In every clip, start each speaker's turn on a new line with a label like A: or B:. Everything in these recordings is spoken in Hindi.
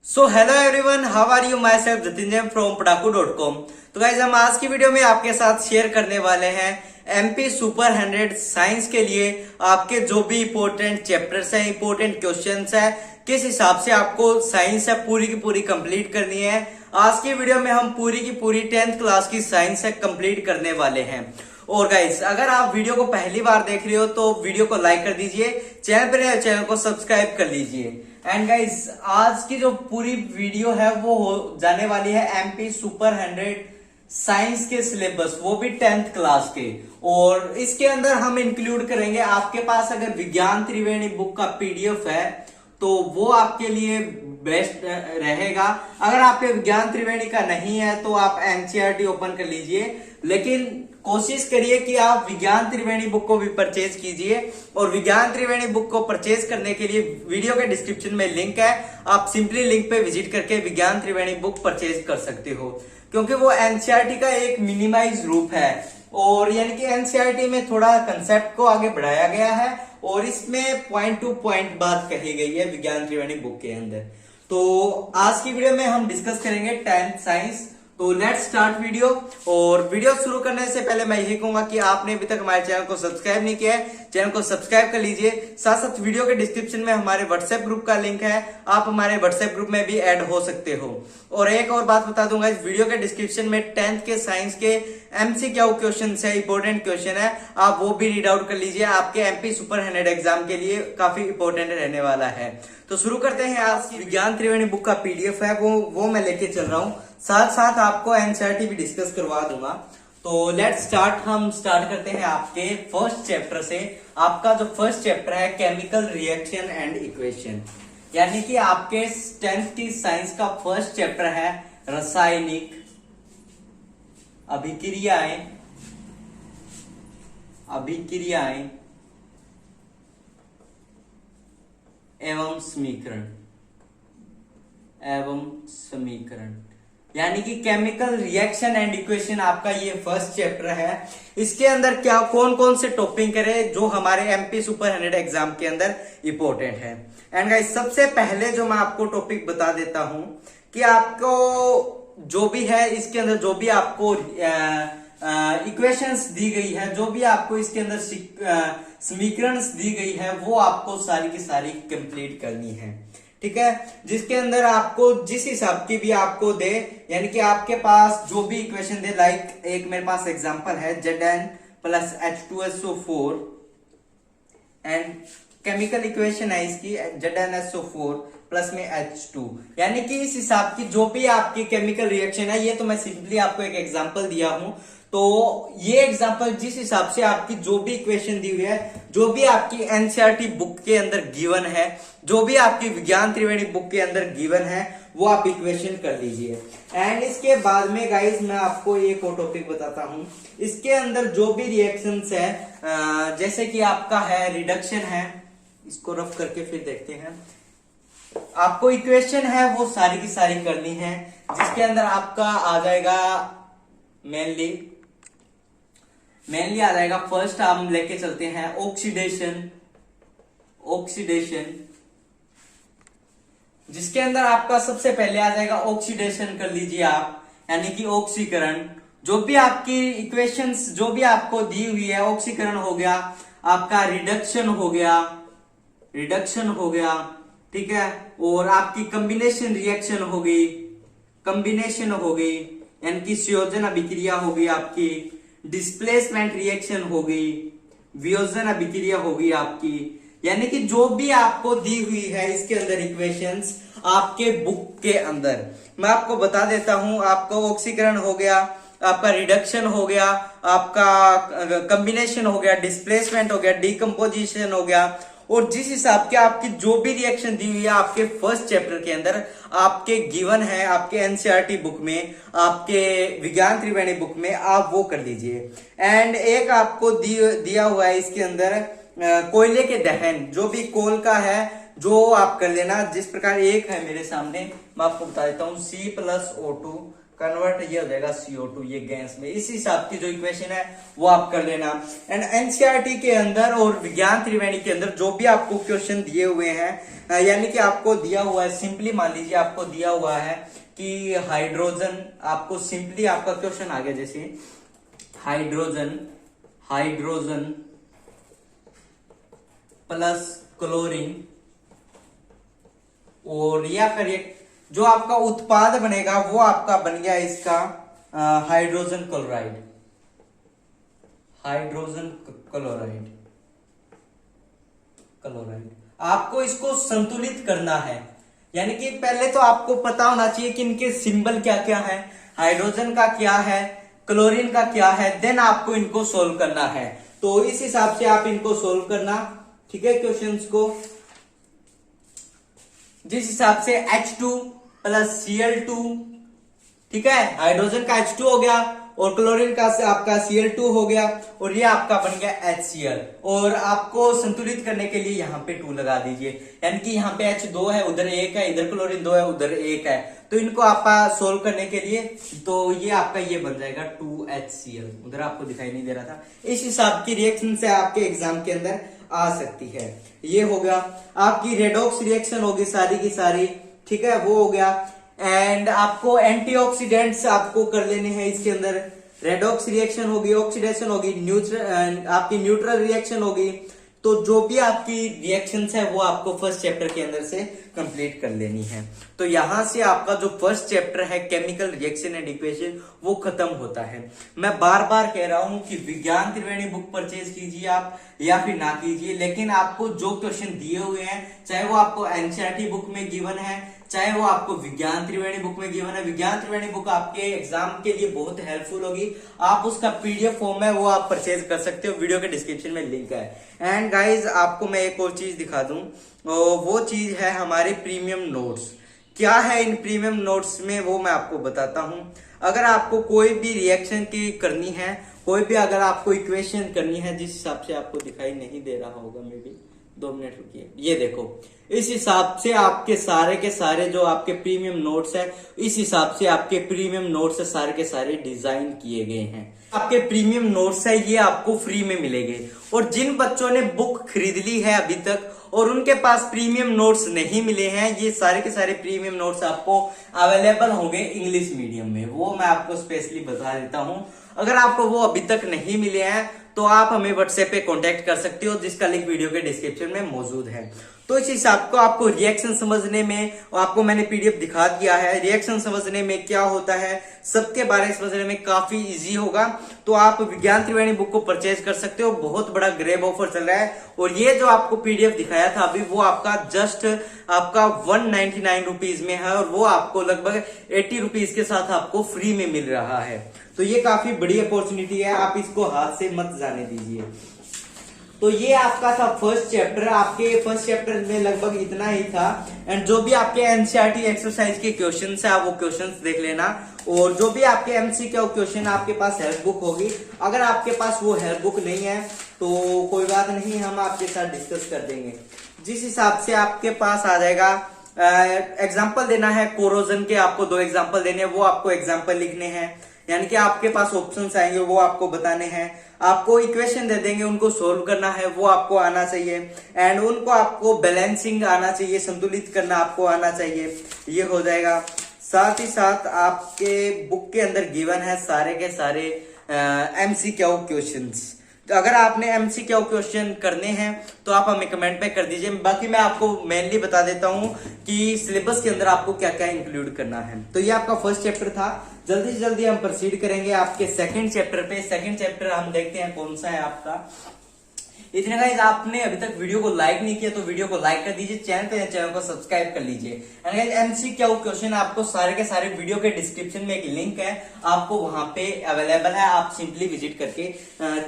A: So hello everyone, how are you? Myself Jatinjay from padaku.com। तो गाइज हम आज की वीडियो में आपके साथ शेयर करने वाले हैं एमपी सुपर 100 साइंस के लिए आपके जो भी इंपॉर्टेंट चैप्टर्स हैं, इंपॉर्टेंट क्वेश्चंस है, किस हिसाब से आपको साइंस है पूरी की पूरी कंप्लीट करनी है। आज की वीडियो में हम पूरी की पूरी 10th क्लास की साइंस है कंप्लीट करने वाले हैं। और गाइस, अगर आप वीडियो को पहली बार देख रहे हो तो वीडियो को लाइक कर दीजिए, चैनल पर नए चैनल को सब्सक्राइब कर लीजिए। एंड गाइस, आज की जो पूरी वीडियो है वो हो जाने वाली है एमपी सुपर 100 साइंस के सिलेबस, वो भी 10th क्लास के। और इसके अंदर हम इंक्लूड करेंगे, आपके पास अगर विज्ञान त्रिवेणी बुक का पीडीएफ है तो वो आपके लिए बेस्ट रहेगा। अगर आपके विज्ञान त्रिवेणी का नहीं है तो आप एनसीईआरटी ओपन कर लीजिए, लेकिन कोशिश करिए कि आप विज्ञान त्रिवेणी बुक को भी परचेज कीजिए। और विज्ञान त्रिवेणी बुक को परचेज करने के लिए वीडियो के डिस्क्रिप्शन में लिंक है, आप सिंपली लिंक पे विजिट करके विज्ञान त्रिवेणी बुक परचेज कर सकते हो, क्योंकि वो एनसीईआरटी का एक मिनिमाइज रूप है। और यानी कि एनसीईआरटी में थोड़ा कंसेप्ट को आगे बढ़ाया गया है और इसमें पॉइंट टू पॉइंट बात कही गई है विज्ञान त्रिवेणी बुक के अंदर। तो आज की वीडियो में हम डिस्कस करेंगे 10th साइंस। तो लेट्स स्टार्ट वीडियो। और वीडियो शुरू करने से पहले मैं यही कहूंगा कि आपने अभी तक हमारे चैनल को सब्सक्राइब नहीं किया है, चैनल को सब्सक्राइब कर लीजिए। साथ साथ वीडियो के डिस्क्रिप्शन में हमारे व्हाट्सएप ग्रुप का लिंक है, आप हमारे व्हाट्सएप ग्रुप में भी ऐड हो सकते हो। और एक और बात बता दूंगा, इस वीडियो के डिस्क्रिप्शन में 10th के साइंस के एमसीक्यू क्वेश्चन है, इंपॉर्टेंट क्वेश्चन है, आप वो भी रीड आउट कर लीजिए। आपके एमपी सुपर 100 एग्जाम के लिए काफी इंपॉर्टेंट रहने वाला है। तो शुरू करते हैं। आज की विज्ञान त्रिवेणी बुक का पीडीएफ है वो मैं लेके चल रहा हूं, साथ साथ आपको एनसीईआरटी भी डिस्कस करवा दूंगा। तो लेट्स स्टार्ट। हम स्टार्ट करते हैं आपके फर्स्ट चैप्टर से। आपका जो फर्स्ट चैप्टर है केमिकल रिएक्शन एंड इक्वेशन, यानी कि आपके 10th की साइंस का फर्स्ट चैप्टर है रासायनिक अभिक्रियाएं एवं समीकरण, यानी कि केमिकल रिएक्शन एंड इक्वेशन आपका ये फर्स्ट चैप्टर है। इसके अंदर क्या कौन कौन से टॉपिक करें जो हमारे एमपी सुपर 100 एग्जाम के अंदर इंपॉर्टेंट है। एंड गाइस, सबसे पहले जो मैं आपको टॉपिक बता देता हूं कि आपको जो भी है इसके अंदर जो भी आपको इक्वेशंस दी गई है, जो भी आपको इसके अंदर समीकरण दी गई है, वो आपको सारी की सारी कंप्लीट करनी है, ठीक है। जिसके अंदर आपको जिस हिसाब की भी आपको दे, यानी कि आपके पास जो भी इक्वेशन दे, लाइक एक मेरे पास एग्जांपल है Zn plus H2SO4 and chemical equation है इसकी ZnSO4 प्लस में H2, यानी कि इस हिसाब की जो भी आपकी केमिकल रिएक्शन है, ये तो मैं सिंपली आपको एक एग्जांपल दिया हूं। तो ये एग्जांपल जिस हिसाब से आपकी जो भी इक्वेशन दी हुई है, जो भी आपकी एनसीईआरटी बुक के अंदर गिवन है, जो भी आपकी विज्ञान त्रिवेणी बुक के अंदर गिवन है, वो आप इक्वेशन कर लीजिए। एंड इसके बाद में गाइस मैं आपको एक और टॉपिक बताता हूं। इसके अंदर जो भी रिएक्शंस है, जैसे कि आपका है रिडक्शन है, इसको रफ करके फिर देखते हैं। आपको इक्वेशन है वो सारी की सारी करनी है, जिसके अंदर आपका आ जाएगा मेनली आ जाएगा, फर्स्ट हम लेके चलते हैं ऑक्सीडेशन, जिसके अंदर आपका सबसे पहले आ जाएगा ऑक्सीडेशन कर लीजिए आप, यानी कि ऑक्सीकरण। जो भी आपकी इक्वेशंस जो भी आपको दी हुई है, ऑक्सीकरण हो गया, आपका रिडक्शन हो गया, ठीक है। और आपकी कॉम्बिनेशन रिएक्शन हो गई, यानी कि संयोजन अभिक्रिया हो गई आपकी, डिस्प्लेसमेंट रिएक्शन हो गई, वियोजन अभिक्रिया हो गई आपकी। यानी कि जो भी आपको दी हुई है इसके अंदर इक्वेशंस आपके बुक के अंदर, मैं आपको बता देता हूं। आपका ऑक्सीकरण हो गया, आपका रिडक्शन हो गया, आपका कॉम्बिनेशन हो गया, डिस्प्लेसमेंट हो गया, डिकम्पोजिशन हो गया। और जिस हिसाब के आपकी जो भी रिएक्शन दी हुई है आपके फर्स्ट चैप्टर के अंदर, आपके गिवन है, आपके एनसीईआरटी बुक में, आपके विज्ञान त्रिवेणी बुक में, आप वो कर लीजिए। एंड एक आपको दिया हुआ है इसके अंदर कोयले के दहन, जो भी कोल का है जो आप कर लेना। जिस प्रकार एक है मेरे सामने, मैं आपको बता देता हूं, C+O2 कन्वर्ट ये हो जाएगा CO2 ये गैस में। इस हिसाब की जो इक्वेशन है वो आप कर लेना। एंड एनसीईआरटी के अंदर और विज्ञान त्रिवेणी के अंदर जो भी आपको क्वेश्चन दिए हुए हैं, यानी कि आपको दिया हुआ है, सिंपली मान लीजिए आपको दिया हुआ है कि हाइड्रोजन, आपको सिंपली आपका क्वेश्चन आ गया जैसे हाइड्रोजन प्लस क्लोरीन, और या फिर जो आपका उत्पाद बनेगा वो आपका बन गया इसका हाइड्रोजन क्लोराइड, आपको इसको संतुलित करना है। यानी कि पहले तो आपको पता होना चाहिए कि इनके सिंबल क्या क्या है, हाइड्रोजन का क्या है, क्लोरीन का क्या है, देन आपको इनको सोल्व करना है। तो इस हिसाब से आप इनको सोल्व करना, ठीक है, क्वेश्चंस को। जिस हिसाब से H2 प्लस Cl2, ठीक है, हाइड्रोजन का H2 हो गया और क्लोरीन का आपका Cl2 हो गया, और ये आपका बन गया HCl। और आपको संतुलित करने के लिए यहाँ पे 2 लगा दीजिए, यानी कि यहाँ पे H2 है, उधर 1 है, इधर क्लोरीन 2 है, उधर 1 है। तो इनको आप सोल्व करने के लिए तो ये आपका ये बन जाएगा 2HCl, उधर आपको दिखाई नहीं दे रहा था। इस हिसाब की रिएक्शन से आपके एग्जाम के अंदर आ सकती है। ये हो गया आपकी रेडॉक्स रिएक्शन होगी सारी की सारी, ठीक है, वो हो गया। एंड आपको एंटीऑक्सीडेंट्स आपको कर लेने हैं इसके अंदर। रेडॉक्स रिएक्शन होगी, ऑक्सीडेशन होगी, आपकी न्यूट्रल रिएक्शन होगी। तो जो भी आपकी रिएक्शंस है वो आपको फर्स्ट चैप्टर के अंदर से कंप्लीट कर लेनी है। तो यहां से आपका जो फर्स्ट चैप्टर है केमिकल रिएक्शन एंड इक्वेशन वो खत्म होता है। मैं बार बार कह रहा हूं कि विज्ञान त्रिवेणी बुक परचेज कीजिए आप या फिर ना कीजिए, लेकिन आपको जो क्वेश्चन दिए हुए हैं, चाहे वो आपको एनसीईआरटी बुक में गिवन है, चाहे वो आपको विज्ञान त्रिवेणी बुक में गिवन है, विज्ञान त्रिवेणी बुक आपके एग्जाम के लिए बहुत हेल्पफुल होगी। आप उसका पीडीएफ फॉर्म है वो आप परचेज कर सकते हो, वीडियो के डिस्क्रिप्शन में लिंक है। एंड गाइज आपको मैं एक और चीज दिखा दूं, वो चीज है हमारे प्रीमियम नोट्स। क्या है इन प्रीमियम नोट्स में वो मैं आपको बताता हूं। अगर आपको कोई भी रिएक्शन की करनी है, कोई भी अगर आपको इक्वेशन करनी है, जिस हिसाब से आपको दिखाई नहीं दे रहा होगा, मे बी 2 मिनट रुकिए, ये देखो, इस हिसाब से आपके सारे के सारे जो आपके प्रीमियम नोट्स है, इस हिसाब से आपके प्रीमियम नोट्स है सारे के सारे डिजाइन किए गए हैं। आपके प्रीमियम नोट्स है ये आपको फ्री में मिलेंगे। और जिन बच्चों ने बुक खरीद ली है अभी तक और उनके पास प्रीमियम नोट्स नहीं मिले हैं, ये सारे के सारे प्रीमियम नोट्स आपको अवेलेबल होंगे इंग्लिश मीडियम में, वो मैं आपको स्पेशली बता देता हूं। अगर आपको वो अभी तक नहीं मिले हैं तो आप हमें व्हाट्सएप पे कांटेक्ट कर सकते हो, जिसका लिंक वीडियो के डिस्क्रिप्शन में मौजूद है। तो इस हिसाब को आपको रिएक्शन समझने में, आपको मैंने पीडीएफ दिखा दिया है, रिएक्शन समझने में क्या होता है सबके बारे में समझने में काफी इजी होगा। तो आप विज्ञान त्रिवेणी बुक को परचेज कर सकते हो, बहुत बड़ा ग्रेब ऑफर चल रहा है। और ये जो आपको पीडीएफ दिखाया था अभी, वो आपका जस्ट आपका 199 रुपीज में है, और वो आपको लगभग 80 रुपीज के साथ आपको फ्री में मिल रहा है। तो ये काफी बड़ी अपॉर्चुनिटी है, आप इसको हाथ से मत जाने दीजिए। तो ये आपका था फर्स्ट चैप्टर। आपके फर्स्ट चैप्टर में लगभग इतना ही था। एंड जो भी आपके एनसीईआरटी एक्सरसाइज के क्वेश्चंस है आप वो क्वेश्चंस देख लेना, और जो भी आपके एमसीक्यू क्वेश्चन आपके पास हेल्प बुक होगी। अगर आपके पास वो हेल्प बुक नहीं है तो कोई बात नहीं, हम आपके साथ डिस्कस कर देंगे। जिस हिसाब से आपके पास आ जाएगा, एग्जाम्पल देना है कोरोजन के, आपको 2 एग्जाम्पल देने हैं, वो आपको एग्जाम्पल लिखने हैं। यानी कि आपके पास ऑप्शंस आएंगे वो आपको बताने हैं, आपको इक्वेशन दे देंगे उनको सोल्व करना है, वो आपको आना चाहिए। एंड उनको आपको बैलेंसिंग आना चाहिए, संतुलित करना आपको आना चाहिए, ये हो जाएगा। साथ ही साथ आपके बुक के अंदर गिवन है सारे के सारे एमसीक्यू क्वेश्चंस। तो अगर आपने एमसीक्यू क्वेश्चन करने हैं तो आप हमें कमेंट पे कर दीजिए। बाकी मैं आपको मेनली बता देता हूं कि सिलेबस के अंदर आपको क्या क्या इंक्लूड करना है। तो ये आपका फर्स्ट चैप्टर था। जल्दी से जल्दी हम प्रोसीड करेंगे आपके सेकंड चैप्टर पे। सेकंड चैप्टर हम देखते हैं कौन सा है आपका। इतने गाइस, आपने अभी तक वीडियो को लाइक नहीं किया तो वीडियो को लाइक कर दीजिए, चैनल को सब्सक्राइब कर लीजिए। एमसीक्यू क्वेश्चन आपको सारे के सारे वीडियो के डिस्क्रिप्शन में एक लिंक है, आपको वहां पे अवेलेबल है, आप सिंपली विजिट करके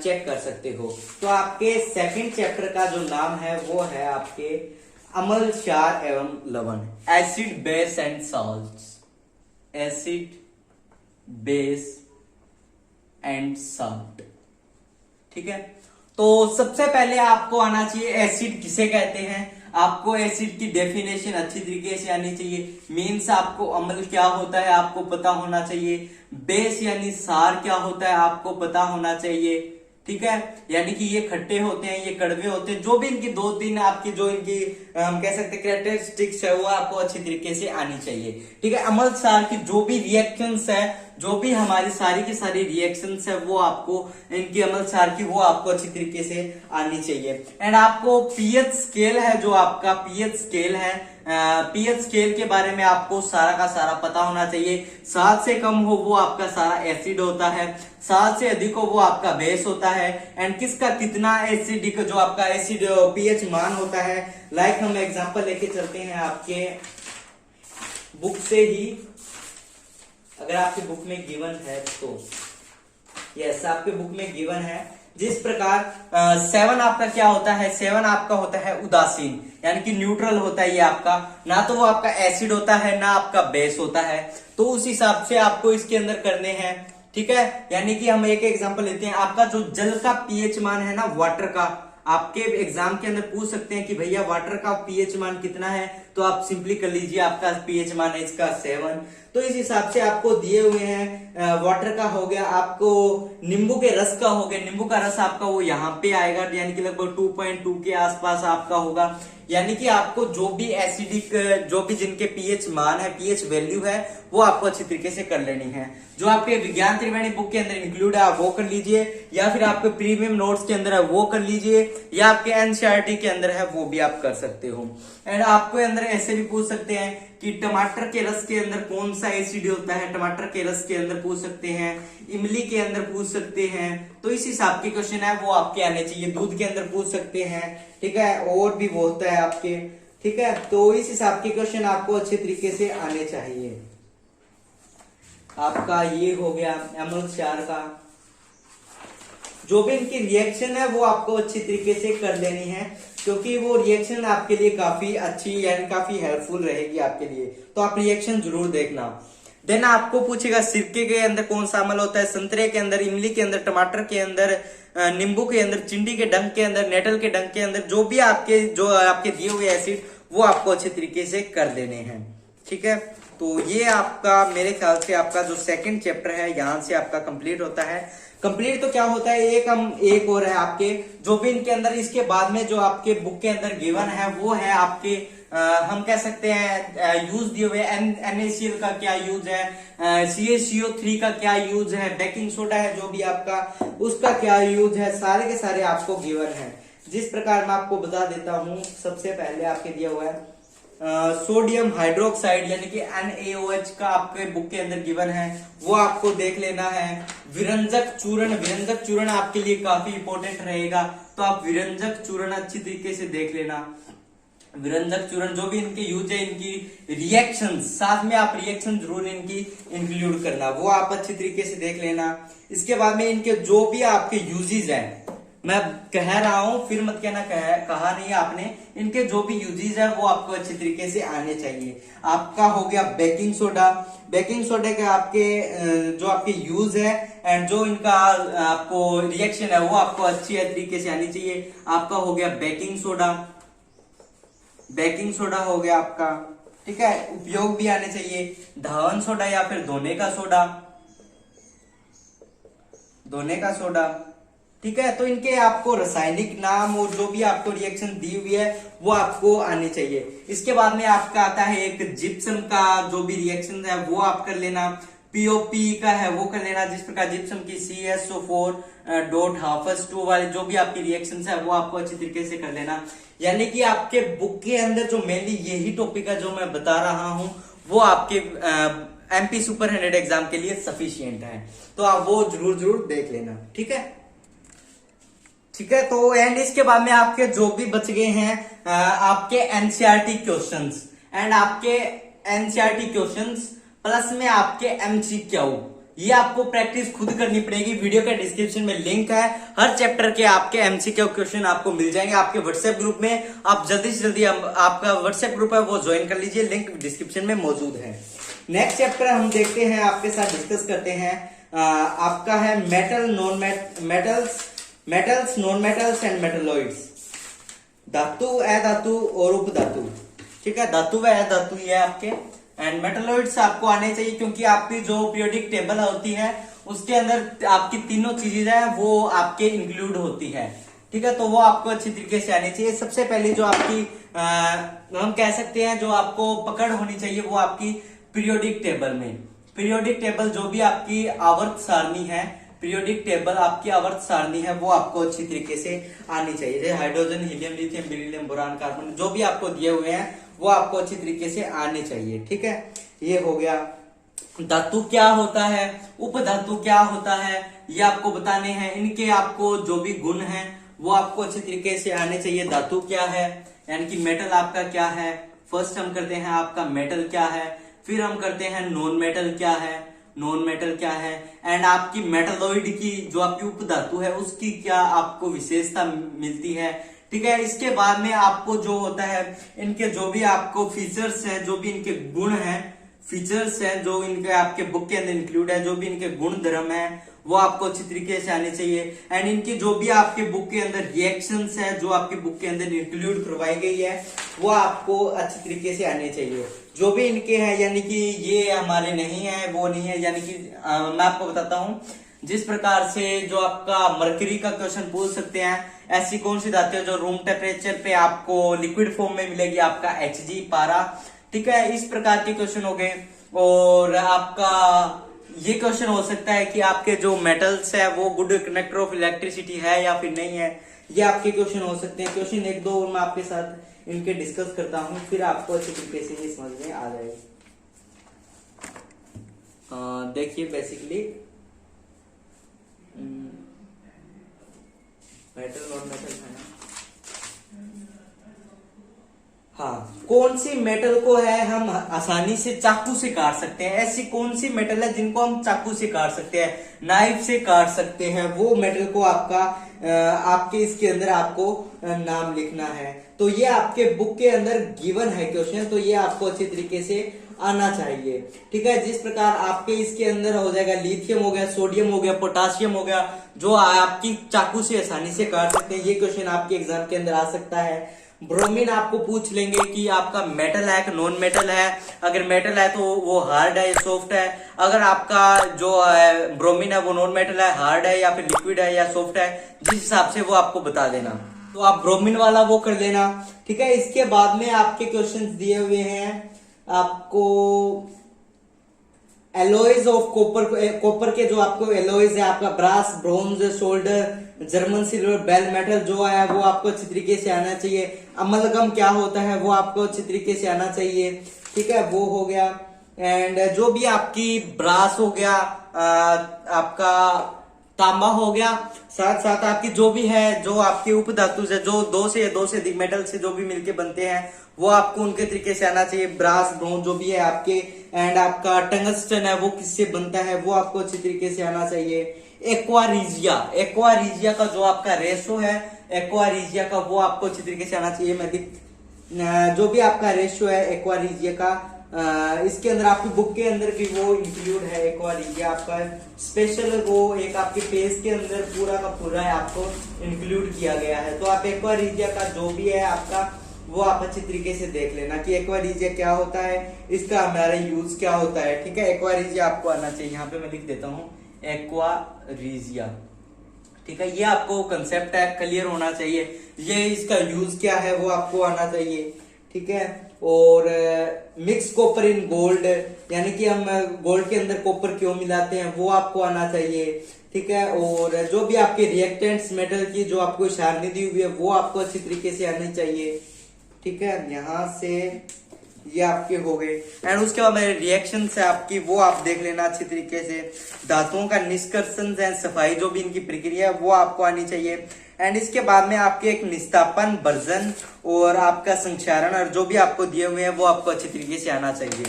A: चेक कर सकते हो। तो आपके सेकंड चैप्टर का जो नाम है वो है आपके अम्ल, क्षार एवं लवण, acid, base and salts. Acid, base and salt, ठीक है। तो सबसे पहले आपको आना चाहिए एसिड किसे कहते हैं। आपको एसिड की डेफिनेशन अच्छी तरीके से आनी चाहिए। मीन्स आपको अम्ल क्या होता है आपको पता होना चाहिए। बेस यानी सार क्या होता है आपको पता होना चाहिए। ठीक है, यानी कि ये खट्टे होते हैं, ये कड़वे होते हैं, जो भी इनकी 2-3 आपकी जो इनकी हम कह सकते हैं कैरेक्टरिस्टिक्स है वो आपको अच्छी तरीके से आनी चाहिए। ठीक है, अम्ल सार की जो भी रिएक्शंस है, जो भी हमारी सारी की सारी रिएक्शंस है वो आपको इनकी अम्ल सार की वो आपको अच्छी तरीके से आनी चाहिए। एंड आपको पीएच स्केल है, जो आपका पीएच स्केल है, पीएच स्केल के बारे में आपको सारा का सारा पता होना चाहिए। 7 से कम हो वो आपका सारा एसिड होता है, 7 से अधिक हो वो आपका बेस होता है। एंड किसका कितना एसिडिक जो आपका एसिड पीएच मान होता है, लाइक हम एग्जांपल लेके चलते हैं आपके बुक से ही। अगर आपके बुक में गिवन है तो यस, आपके बुक में गिवन है जिस प्रकार 7 आपका क्या होता है, 7 आपका होता है उदासीन, यानी कि न्यूट्रल होता है ये आपका, ना तो वो आपका एसिड होता है ना आपका बेस होता है। तो उस हिसाब से आपको इसके अंदर करने हैं। ठीक है, यानी कि हम एक एग्जांपल लेते हैं। आपका जो जल का पीएच मान है ना, वाटर का, आपके एग्जाम के अंदर पूछ सकते हैं कि भैया वाटर का पीएच मान कितना है, तो आप सिंपली कर लीजिए आपका पीएच मान है इसका 7। तो इस हिसाब से आपको दिए हुए हैं। वाटर का हो गया, आपको नींबू के रस का हो गया, नींबू का रस आपका वो यहाँ पे आएगा, यानी कि लगभग 2.2 के आसपास आपका होगा। यानी कि आपको जो भी एसिडिक, जो भी जिनके पीएच मान है, पीएच वैल्यू है, वो आपको अच्छी तरीके से कर लेनी है। जो आपके विज्ञान त्रिवेणी बुक के अंदर इंक्लूड है आप वो कर लीजिए, या फिर आपके प्रीमियम नोट्स के अंदर है वो कर लीजिए, या आपके एनसीईआरटी के अंदर है वो भी आप कर सकते हो। एंड आपको अंदर ऐसे भी पूछ सकते हैं कि टमाटर के रस के अंदर कौन सा एसिड होता है, टमाटर के रस के अंदर पूछ सकते हैं, इमली के अंदर पूछ सकते हैं। तो इस हिसाब के क्वेश्चन है वो आपके आने चाहिए। दूध के अंदर पूछ सकते हैं, ठीक है, और भी वो होता है आपके। ठीक है, तो इस हिसाब के क्वेश्चन आपको अच्छे तरीके से आने चाहिए। आपका ये हो गया अम्ल क्षार का, जो भी इनकी रिएक्शन है वो आपको अच्छी तरीके से कर लेनी है, क्योंकि वो रिएक्शन आपके लिए काफी अच्छी यानी काफी हेल्पफुल रहेगी आपके लिए। तो आप रिएक्शन जरूर देखना। देन आपको पूछेगा सिरके के अंदर कौन सा अम्ल होता है, संतरे के अंदर, इमली के अंदर, टमाटर के अंदर, नींबू के अंदर, चिंडी के डंक के अंदर, नेटल के डंक के अंदर, जो भी आपके दिए हुए एसिड वो आपको अच्छे तरीके से कर देने हैं। ठीक है, तो ये आपका मेरे ख्याल से आपका जो सेकंड चैप्टर है यहां से आपका कंप्लीट होता है। कंप्लीट तो क्या होता है, एक और है आपके, जो भी इनके अंदर इसके बाद में जो आपके बुक के अंदर गिवन है वो है आपके हम कह सकते हैं यूज दिए हुए NaCl का क्या यूज है, CaCO3 का क्या यूज है, बेकिंग सोडा है जो भी आपका, उसका क्या यूज है, सारे के सारे आपको गिवन है। जिस प्रकार मैं आपको बता देता हूं, सबसे पहले आपके दिया हुआ है सोडियम हाइड्रोक्साइड यानी कि NaOH का आपके बुक के अंदर गिवन है, वो आपको देख लेना है। विरंजक चूर्ण, विरंजक चूर्ण आपके लिए काफी इंपॉर्टेंट रहेगा, तो आप विरंजक चूर्ण अच्छी तरीके से देख लेना। विरंजक चूर्ण जो भी इनके यूज है, इनकी रिएक्शन, साथ में आप रिएक्शन जरूर इनकी इंक्लूड करना, वो आप अच्छी तरीके से देख लेना। इसके बाद में इनके जो भी आपके यूजेस हैं, मैं कह रहा हूं फिर मत कहना कहा नहीं आपने, इनके जो भी यूजेस है वो आपको अच्छी तरीके से आने चाहिए। आपका हो गया बेकिंग सोडा, बेकिंग सोडा के आपके जो आपके यूज है एंड जो इनका आपको रिएक्शन है वो आपको अच्छी तरीके से आनी चाहिए। आपका हो गया बेकिंग सोडा, बेकिंग सोडा हो गया आपका, ठीक है, उपयोग भी आने चाहिए। धावन सोडा या फिर धोने का सोडा, धोने का सोडा, ठीक है। तो इनके आपको रासायनिक नाम और जो भी आपको रिएक्शन दी हुई है वो आपको आनी चाहिए। इसके बाद में आपका आता है एक जिप्सम का जो भी रिएक्शन है वो आप कर लेना, POP का है वो कर लेना, जिस प्रकार जिप्सम की CSO4.2 वाली जो भी आपकी रिएक्शन है वो आपको अच्छी तरीके से कर लेना। यानी कि आपके बुक के अंदर जो मेनली यही टॉपिक है जो मैं बता रहा हूं वो आपके MP सुपर 100 एग्जाम के लिए सफिशियंट है, तो आप वो जरूर देख लेना। ठीक है, ठीक है। तो एंड इसके बाद में आपके जो भी बच गए हैं आपके NCERT क्वेश्चंस एंड आपके NCERT क्वेश्चंस प्लस में आपके MCQ, ये आपको प्रैक्टिस खुद करनी पड़ेगी। वीडियो के डिस्क्रिप्शन में लिंक है, हर चैप्टर के आपके MCQ क्वेश्चन आपको मिल जाएंगे आपके व्हाट्सएप ग्रुप में। आप जल्दी से जल्दी आपका व्हाट्सएप ग्रुप है वो ज्वाइन कर लीजिए, लिंक डिस्क्रिप्शन में मौजूद है। नेक्स्ट चैप्टर हम देखते हैं, आपके साथ डिस्कस करते हैं। आपका है metals, non metals and metalloids. धातु, अधातु और उपधातु। ठीक है, धातु व अधातु ये आपके, एंड मेटलॉइड्स आपको आने चाहिए, क्योंकि आपकी जो पीरियोडिक टेबल होती है उसके अंदर आपकी तीनों चीजें हैं वो आपके इंक्लूड होती है। ठीक है, तो वो आपको अच्छी तरीके से आनी चाहिए। सबसे पहले जो आपकी हम कह सकते हैं जो आपको पकड़ होनी चाहिए वो आपकी पीरियोडिक टेबल में, पीरियोडिक टेबल जो भी आपकी आवर्त सारणी है, पीरियोडिक टेबल आपकी आवर्त सारणी है वो आपको अच्छी तरीके से आनी चाहिए। जैसे hydrogen, helium, lithium, beryllium, boron, carbon जो भी आपको दिए हुए हैं वो आपको अच्छी तरीके से आने चाहिए। ठीक है, ये हो गया। धातु क्या होता है, उपधातु क्या होता है, ये आपको बताने हैं। इनके आपको जो भी गुण हैं वो आपको अच्छी तरीके से आने चाहिए। धातु क्या है, यानी कि मेटल आपका क्या है। फर्स्ट हम करते हैं आपका मेटल क्या है, फिर हम करते हैं नॉन मेटल क्या है, नॉन मेटल क्या है, एंड आपकी मेटलॉइड की जो आपकी उपधातु है उसकी क्या आपको विशेषता मिलती है। ठीक है, इसके बाद में आपको जो होता है इनके जो भी आपको फीचर्स हैं, जो भी इनके गुण हैं, फीचर्स हैं जो इनके आपके बुक के अंदर इंक्लूड है, जो भी इनके गुण धर्म है वो आपको अच्छी तरीके से आने चाहिए। एंड इनकी जो भी आपके बुक के अंदर रिएक्शंस है जो आपकी बुक के अंदर इंक्लूड करवाई गई है वो आपको अच्छी तरीके से आने चाहिए। जो भी इनके हैं, यानी कि ये हमारे नहीं है, वो नहीं है, यानी कि मैं आपको बताता हूँ जिस प्रकार से जो आपका मरकरी का क्वेश्चन पूछ सकते हैं, ऐसी कौन सी धातु है जो रूम टेम्परेचर पे आपको लिक्विड फॉर्म में मिलेगी, आपका Hg, पारा। ठीक है, इस प्रकार के क्वेश्चन हो गए। और आपका ये क्वेश्चन हो सकता है कि आपके जो मेटल्स है वो गुड कंडक्टर ऑफ इलेक्ट्रिसिटी है या फिर नहीं है, ये आपके क्वेश्चन हो सकते हैं। क्वेश्चन एक दो और मैं आपके साथ इनके डिस्कस करता हूं, फिर आपको अच्छी तरीके से ये समझ में आ जाएगा। देखिए बेसिकली मेटल और मेटल है ना, हाँ, कौन सी मेटल को है हम आसानी से चाकू से काट सकते हैं, ऐसी कौन सी मेटल है जिनको हम चाकू से काट सकते हैं, नाइफ से काट सकते हैं, वो मेटल को आपका आपके इसके अंदर आपको नाम लिखना है। तो ये आपके बुक के अंदर गिवन है क्वेश्चन, तो ये आपको अच्छी तरीके से आना चाहिए। ठीक है, जिस प्रकार आपके इसके अंदर हो जाएगा लिथियम हो गया, सोडियम हो गया, पोटासियम हो गया, जो आपकी चाकू से आसानी से काट सकते हैं। ये क्वेश्चन आपके एग्जाम के अंदर आ सकता है। ब्रोमीन आपको पूछ लेंगे कि आपका मेटल है कि नॉन मेटल है, अगर मेटल है तो वो हार्ड है या सॉफ्ट है, अगर आपका जो ब्रोमीन है वो नॉन मेटल है, हार्ड है या फिर लिक्विड है या सॉफ्ट है, जिस हिसाब से वो आपको बता देना। तो आप ब्रोमीन वाला वो कर लेना। ठीक है, इसके बाद में आपके क्वेश्चंस दिए हुए हैं आपको एलॉयज ऑफ कॉपर, कॉपर के जो आपको एलॉयज है, आपका brass, bronze, solder, German silver, bell metal जो है वो आपको अच्छी तरीके से आना चाहिए। अमलगम क्या होता है वो आपको अच्छी तरीके से आना चाहिए। ठीक है, वो हो गया। एंड जो भी आपकी ब्रास हो गया, आपका तांबा हो गया, साथ साथ आपकी जो भी है जो आपकी उपधातु है जो दो से अधिक मेटल से जो भी मिलके बनते हैं वो आपको उनके तरीके से आना चाहिए। ब्रास, ब्रोंज जो भी है आपके, एंड आपका टंगस्टन है वो किससे बनता है वो आपको अच्छी तरीके से आना चाहिए। एक्वारीजिया, एक्वारीजिया का जो आपका रेशो है एक्वारीजिया का वो आपको अच्छी तरीके से आना चाहिए। मैं जो भी आपका रेशियो है एक्वारीजिया का, इसके अंदर आपकी बुक के अंदर भी वो इंक्लूड है। एक्वारीजिया आपका स्पेशल वो एक आपके पेज के अंदर पूरा का पूरा है आपको इंक्लूड किया गया है। तो आप एक्वारीजिया का जो भी है आपका वो आप अच्छी तरीके से देख लेना कि एक्वारीजिया क्या होता है, इसका हमारा यूज क्या होता है। ठीक है, एक्वारीजिया आपको आना चाहिए। यहाँ पे मैं लिख देता हूँ एक्वारीजिया। ठीक है, ये आपको कंसेप्ट है, क्लियर होना चाहिए। ये इसका यूज क्या है वो आपको आना चाहिए। ठीक है, और मिक्स कॉपर इन गोल्ड, यानी कि हम गोल्ड के अंदर कॉपर क्यों मिलाते हैं वो आपको आना चाहिए। ठीक है, और जो भी आपके रिएक्टेंट्स मेटल की जो आपको सारणी दी हुई है वो आपको अच्छी तरीके से आनी चाहिए। ठीक है, यहां से ये आपके हो गए। एंड उसके बाद मेरे रिएक्शन है आपकी वो आप देख लेना अच्छी तरीके से। धातुओं का निष्कर्षण एंड सफाई जो भी इनकी प्रक्रिया है वो आपको आनी चाहिए। एंड इसके बाद में आपके एक निस्तापन, वर्जन और आपका संक्षारण और जो भी आपको दिए हुए हैं वो आपको अच्छी तरीके से आना चाहिए।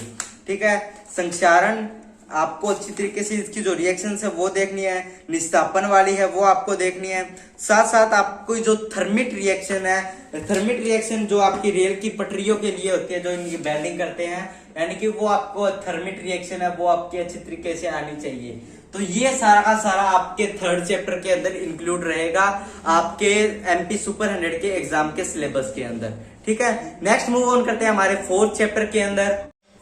A: ठीक है, संक्षारण आपको अच्छी तरीके से इसकी जो रिएक्शन है वो देखनी है, निस्तापन वाली है वो आपको देखनी है। साथ साथ आपको जो थर्मिट रिएक्शन है, थर्मिट रिएक्शन जो आपकी रेल की पटरियों के लिए होती है, जो इनकी वेल्डिंग करते हैं, यानी कि वो आपको थर्मिट रिएक्शन है वो आपकी अच्छी तरीके से आनी चाहिए। तो ये सारा का सारा आपके थर्ड चैप्टर के अंदर इंक्लूड रहेगा आपके एमपी सुपर 100 के एग्जाम के सिलेबस के अंदर। ठीक है, नेक्स्ट मूव ऑन करते हैं हमारे फोर्थ चैप्टर के अंदर।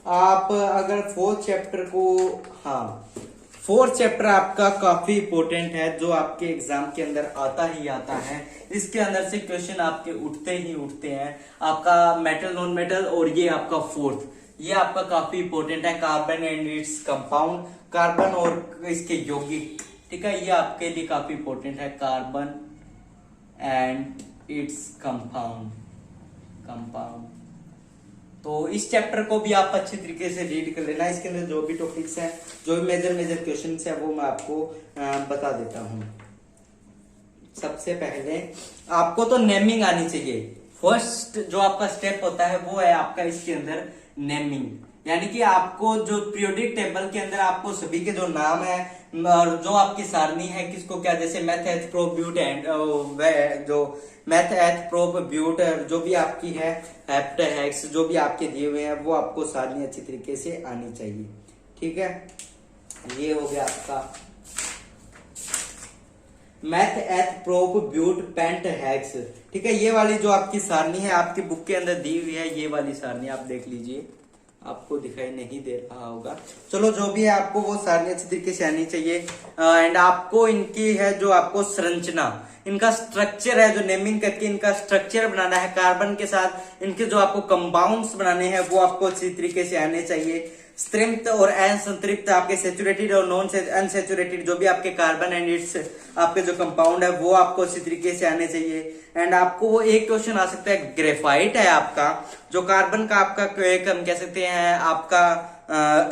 A: आप अगर फोर्थ चैप्टर को, हाँ, फोर्थ चैप्टर आपका काफी इंपॉर्टेंट है, जो आपके एग्जाम के अंदर आता ही आता है। इसके अंदर से क्वेश्चन आपके उठते ही उठते हैं, आपका मेटल नॉन मेटल, और ये आपका फोर्थ, ये आपका काफी इंपॉर्टेंट है, carbon and its compound, carbon और इसके यौगिक। ठीक है, ये आपके लिए काफी इंपॉर्टेंट है, कार्बन एंड इट्स कंपाउंड। तो इस चैप्टर को भी आप अच्छी तरीके से रीड कर लेना। इसके अंदर जो भी टॉपिक्स हैं, जो भी मेजर क्वेश्चंस हैं, वो मैं आपको बता देता हूं। सबसे पहले आपको तो नेमिंग आनी चाहिए। फर्स्ट जो आपका स्टेप होता है वो है आपका इसके अंदर नेमिंग, यानी कि आपको जो पीरियोडिक टेबल के अंदर आपको सभी के जो नाम है और जो आपकी सारणी है किसको क्या, जैसे meth eth prop but and जो मेथ एथ प्रोप ब्यूट जो भी आपकी है हेप्ट हेक्स जो भी आपके दिए हुए हैं, वो आपको सारणी अच्छी तरीके से आनी चाहिए। ठीक है, ये हो गया आपका मैथ एथ प्रोप ब्यूट पेंट हेक्स। ठीक है, ये वाली जो आपकी सारणी है आपकी बुक के अंदर दी हुई है, ये वाली सारणी आप देख लीजिए, आपको दिखाई नहीं दे रहा होगा। चलो, जो भी है आपको वो सारणी अच्छी तरीके से आनी चाहिए। एंड आपको इनकी है जो आपको संरचना, इनका स्ट्रक्चर है, जो नेमिंग करके इनका स्ट्रक्चर बनाना है, कार्बन के साथ इनके जो आपको कंपाउंड्स बनाने हैं वो आपको अच्छी तरीके से आने चाहिए। संतृप्त और असंतृप्त, आपके सेचुरेटेड और नॉन अनसेचुरेटेड जो भी आपके कार्बन एंड इट्स आपके जो कंपाउंड है वो आपको अच्छी तरीके से आने चाहिए। एंड आपको वो एक क्वेश्चन आ सकता है, ग्रेफाइट है आपका जो कार्बन का आपका एक हम कह सकते हैं आपका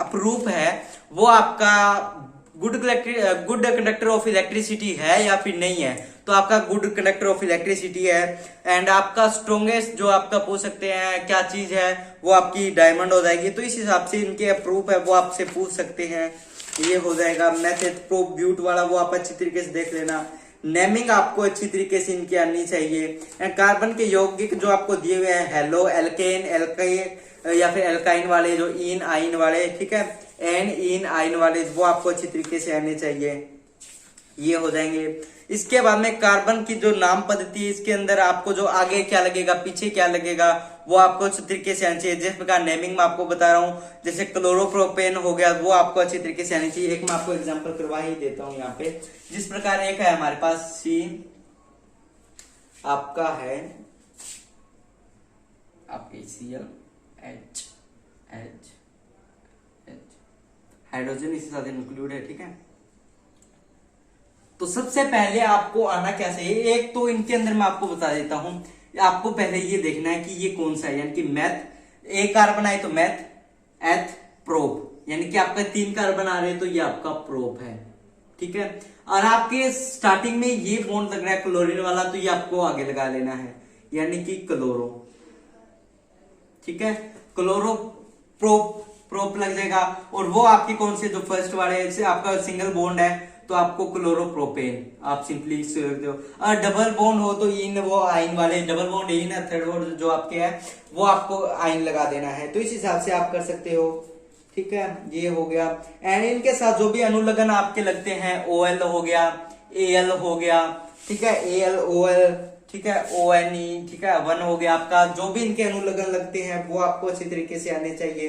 A: अपरूप है, वो आपका गुड कंडक्टर ऑफ इलेक्ट्रिसिटी है या फिर नहीं है, तो आपका गुड कंडक्टर ऑफ इलेक्ट्रिसिटी है। एंड आपका स्ट्रॉन्गेस्ट जो आपका पूछ सकते हैं क्या चीज है, वो आपकी डायमंड हो जाएगी। तो इस हिसाब से इनके प्रूफ है वो आपसे पूछ सकते हैं, ये हो जाएगा मैथ प्रूफ ब्यूट वाला, वो आप अच्छी तरीके से देख लेना। नेमिंग आपको अच्छी तरीके से इनकी आनी चाहिए। एंड कार्बन के यौगिक जो आपको दिए हुए हैं, हेलो, एल्केन, एल्काइन या फिर एल्काइन वाले, जो इन आइन वाले, ठीक है, एन इन आइन वाले, वो आपको अच्छी तरीके से आने चाहिए, ये हो जाएंगे। इसके बाद में कार्बन की जो नाम पद्धति है, इसके अंदर आपको जो आगे क्या लगेगा पीछे क्या लगेगा वो आपको अच्छी तरीके से आनी चाहिए। जिस प्रकार नेमिंग में आपको बता रहा हूं, जैसे क्लोरोप्रोपेन हो गया, वो आपको अच्छी तरीके से आनी चाहिए। एक मैं आपको एग्जांपल करवा ही देता हूं यहाँ पे। जिस प्रकार एक है हमारे पास सी, आपका है आपके Cl H H H, hydrogen इसके साथ इंक्लूड है। ठीक है, तो सबसे पहले आपको आना क्या चाहिए, एक तो इनके अंदर मैं आपको बता देता हूं, आपको पहले ये देखना है कि ये कौन सा है, यानी कि मैथ एक कार्बन आए तो मैथ एथ प्रोप, यानी कि आपका 3 कार्बन आ रहे हैं तो ये आपका प्रोप है। ठीक है, और आपके स्टार्टिंग में ये बॉन्ड लग रहा है क्लोरीन वाला, तो ये आपको आगे लगा लेना है, यानी कि क्लोरो। ठीक है, क्लोरो प्रोप लग जाएगा। और वो आपकी कौन से जो फर्स्ट वाले से आपका सिंगल बॉन्ड है तो आपको क्लोरोप्रोपेन आप सिंपली लिख सकते हो। और डबल बॉन्ड हो तो इन वो आइन वाले, डबल बॉन्ड इन है, थर्ड बॉन्ड जो आपके है वो आपको आइन लगा देना है। तो इस हिसाब से आप कर सकते हो। ठीक है, ये हो गया। एंड इनके साथ जो भी अनुलग्न आपके लगते हैं, OL हो गया, AL हो गया, ठीक है, AL OL, ठीक है, ONE, ठीक है, 1 हो गया आपका। जो भी इनके अनुलग्न लगते हैं वो आपको अच्छी तरीके से आने चाहिए।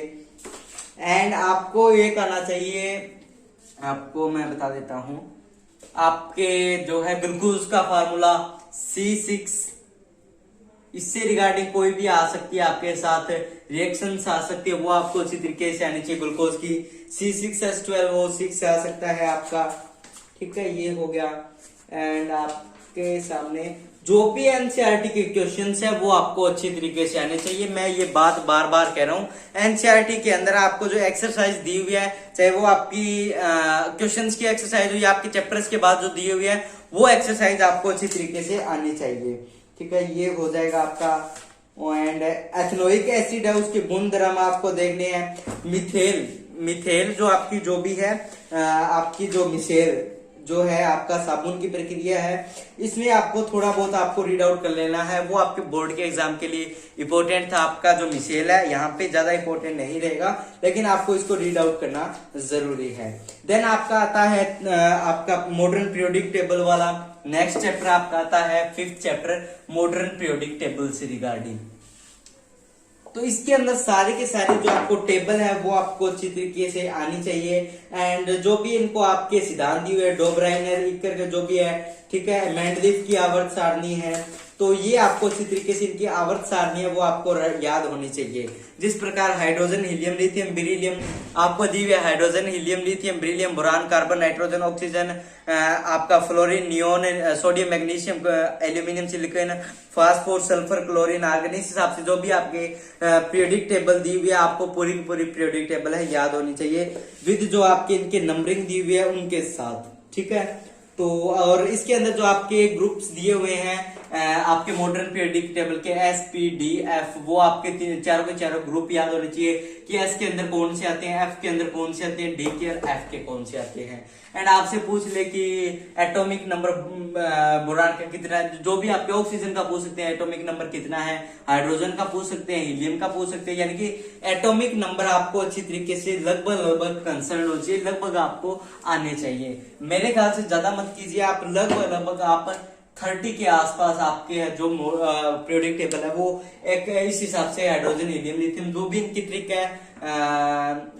A: एंड आपको एक आना चाहिए, आपको मैं बता देता हूं, आपके जो है ग्लूकोज का फार्मूला C6, इससे रिगार्डिंग कोई भी आ सकती है आपके साथ रिएक्शन आ सकती है, वो आपको अच्छी तरीके से आनी चाहिए। ग्लूकोज की C6H12O6 आ सकता है आपका। ठीक है, ये हो गया। एंड आपके सामने जो भी एनसीईआरटी के क्वेश्चंस है वो आपको अच्छी तरीके से आने चाहिए। मैं ये बात बार बार कह रहा हूँ, एनसीईआरटी के अंदर आपको जो एक्सरसाइज दी हुई है, चाहे वो आपकी क्वेश्चंस की एक्सरसाइज हो या आपके चैप्टर्स के बाद जो दी हुई है, वो एक्सरसाइज आपको अच्छी तरीके से आनी चाहिए। ठीक है, ये हो जाएगा आपका। एंड एथेनोइक एसिड है, उसके गुण धर्म आपको देखने हैं। मिथेल जो आपकी जो भी है आपकी जो मिसेल जो है आपका साबुन की प्रक्रिया है, इसमें आपको थोड़ा बहुत आपको रीड आउट कर लेना है। वो आपके बोर्ड के एग्जाम के लिए इंपॉर्टेंट था। आपका जो मिसेल है यहाँ पे ज्यादा इंपॉर्टेंट नहीं रहेगा, लेकिन आपको इसको रीड आउट करना जरूरी है। देन आपका आता है आपका मॉडर्न पीरियोडिक टेबल वाला। नेक्स्ट चैप्टर आपका आता है 5th chapter modern periodic table से रिगार्डिंग। तो इसके अंदर सारे के सारे जो आपको टेबल है वो आपको अच्छी तरीके से आनी चाहिए। एंड जो भी इनको आपके सिद्धांत दिए हुए डोब्राइनर इकर के जो भी है, ठीक है, मेंडलीफ की आवर्त सारणी है, तो ये आपको अच्छी तरीके से इनकी आवर्त सारणी है वो आपको याद होनी चाहिए। जिस प्रकार हाइड्रोजन, हीलियम, लिथियम, बेरिलियम आपको दी हुई है, hydrogen, helium, lithium, beryllium, boron, carbon, nitrogen, oxygen, आपका fluorine, neon, sodium, magnesium, aluminium, silicon, phosphorus, sulphur, chlorine, argon, इस हिसाब से जो भी आपके पीरियोडिक टेबल दी हुई है आपको पूरी की पूरी पीरियोडिक टेबल है याद होनी चाहिए, विद जो आपके इनके नंबरिंग दी हुई है उनके साथ, ठीक है। तो और इसके अंदर जो आपके ग्रुप्स दिए हुए हैं आपके मॉडर्न पीरियोडिक टेबल के एस, पी, डी, एफ, वो आपके चारों के चारों ग्रुप याद होने चाहिए कि एस के अंदर कौन से आते हैं, एफ के अंदर कौन से आते हैं, डी के और एफ के कौन से आते हैं। एंड आपसे पूछ ले कि एटॉमिक नंबर बोरान का कितना है, जो भी आपके ऑक्सीजन का पूछ सकते हैं एटॉमिक नंबर कितना है, हाइड्रोजन का पूछ सकते हैं, हीलियम का पूछ सकते हैं, यानी कि एटॉमिक नंबर आपको अच्छी तरीके से लगभग कंसर्न हो चाहिए, लगभग आपको आने चाहिए। मेरे ख्याल से ज्यादा मत कीजिए आप, लगभग आप 30 के आसपास आपके जो पीरियोडिक टेबल है वो एक इस हिसाब से हाइड्रोजन, हीलियम, लिथियम, जो भी इनकी ट्रिक है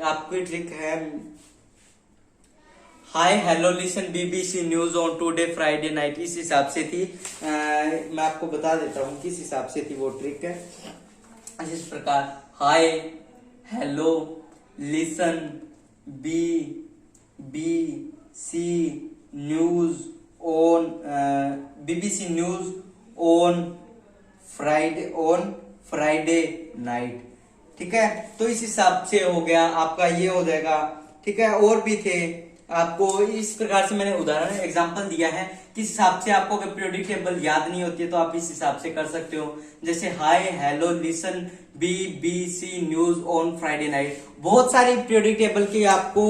A: आपकी ट्रिक है hi hello listen BBC news on today Friday night, इस हिसाब से थी। मैं आपको बता देता हूँ किस हिसाब से थी वो ट्रिक है। इस प्रकार hi hello listen BBC news on BBC news on Friday night, ठीक है। तो इस हिसाब से हो गया आपका, ये हो जाएगा, ठीक है। और भी थे आपको इस प्रकार से मैंने उदाहरण एग्जांपल दिया है, किस हिसाब से आपको अगर पीरियोडिक टेबल याद नहीं होती है तो आप इस हिसाब से कर सकते हो। जैसे hi hello listen BBC news on Friday night. बहुत सारी पीरियोडिक टेबल की आपको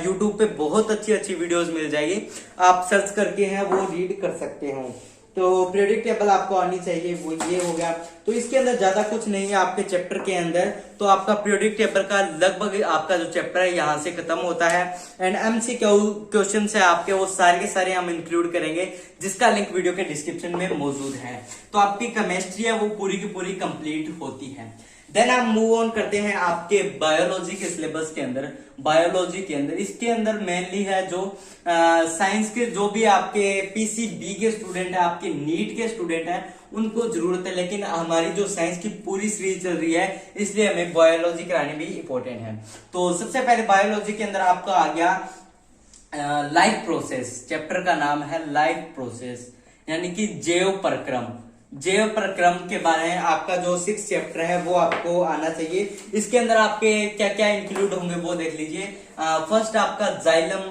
A: यूट्यूब पे बहुत अच्छी वीडियोस मिल जाएगी, आप सर्च करके हैं वो रीड कर सकते हो। तो पीरियोडिक टेबल आपको आनी चाहिए, वो ये हो गया। तो इसके अंदर ज्यादा कुछ नहीं है आपके चैप्टर के अंदर, तो आपका पीरियोडिक टेबल का लगभग आपका जो चैप्टर है यहाँ से खत्म होता है। एंड एमसीक्यू क्वेश्चन है आपके, वो सारे के सारे हम इंक्लूड करेंगे, जिसका लिंक वीडियो के डिस्क्रिप्शन में मौजूद है। तो आपकी केमिस्ट्री है वो पूरी की पूरी कंप्लीट होती है। देन हम मूव ऑन करते हैं आपके बायोलॉजी के सिलेबस के अंदर। बायोलॉजी के अंदर इसके अंदर मेनली है जो साइंस के जो भी आपके पीसीबी के स्टूडेंट है, आपके नीट के स्टूडेंट है, उनको जरूरत है। लेकिन हमारी जो साइंस की पूरी सीरीज चल रही है, इसलिए हमें बायोलॉजी करानी भी इंपॉर्टेंट है। तो सबसे पहले बायोलॉजी के अंदर आपका आ गया लाइफ प्रोसेस। चैप्टर का नाम है लाइफ प्रोसेस, यानी कि जैव परक्रम। जैव परक्रम के बारे में आपका जो 6th चैप्टर है वो आपको आना चाहिए। इसके अंदर आपके क्या क्या इंक्लूड होंगे वो देख लीजिए। फर्स्ट आपका जाइलम,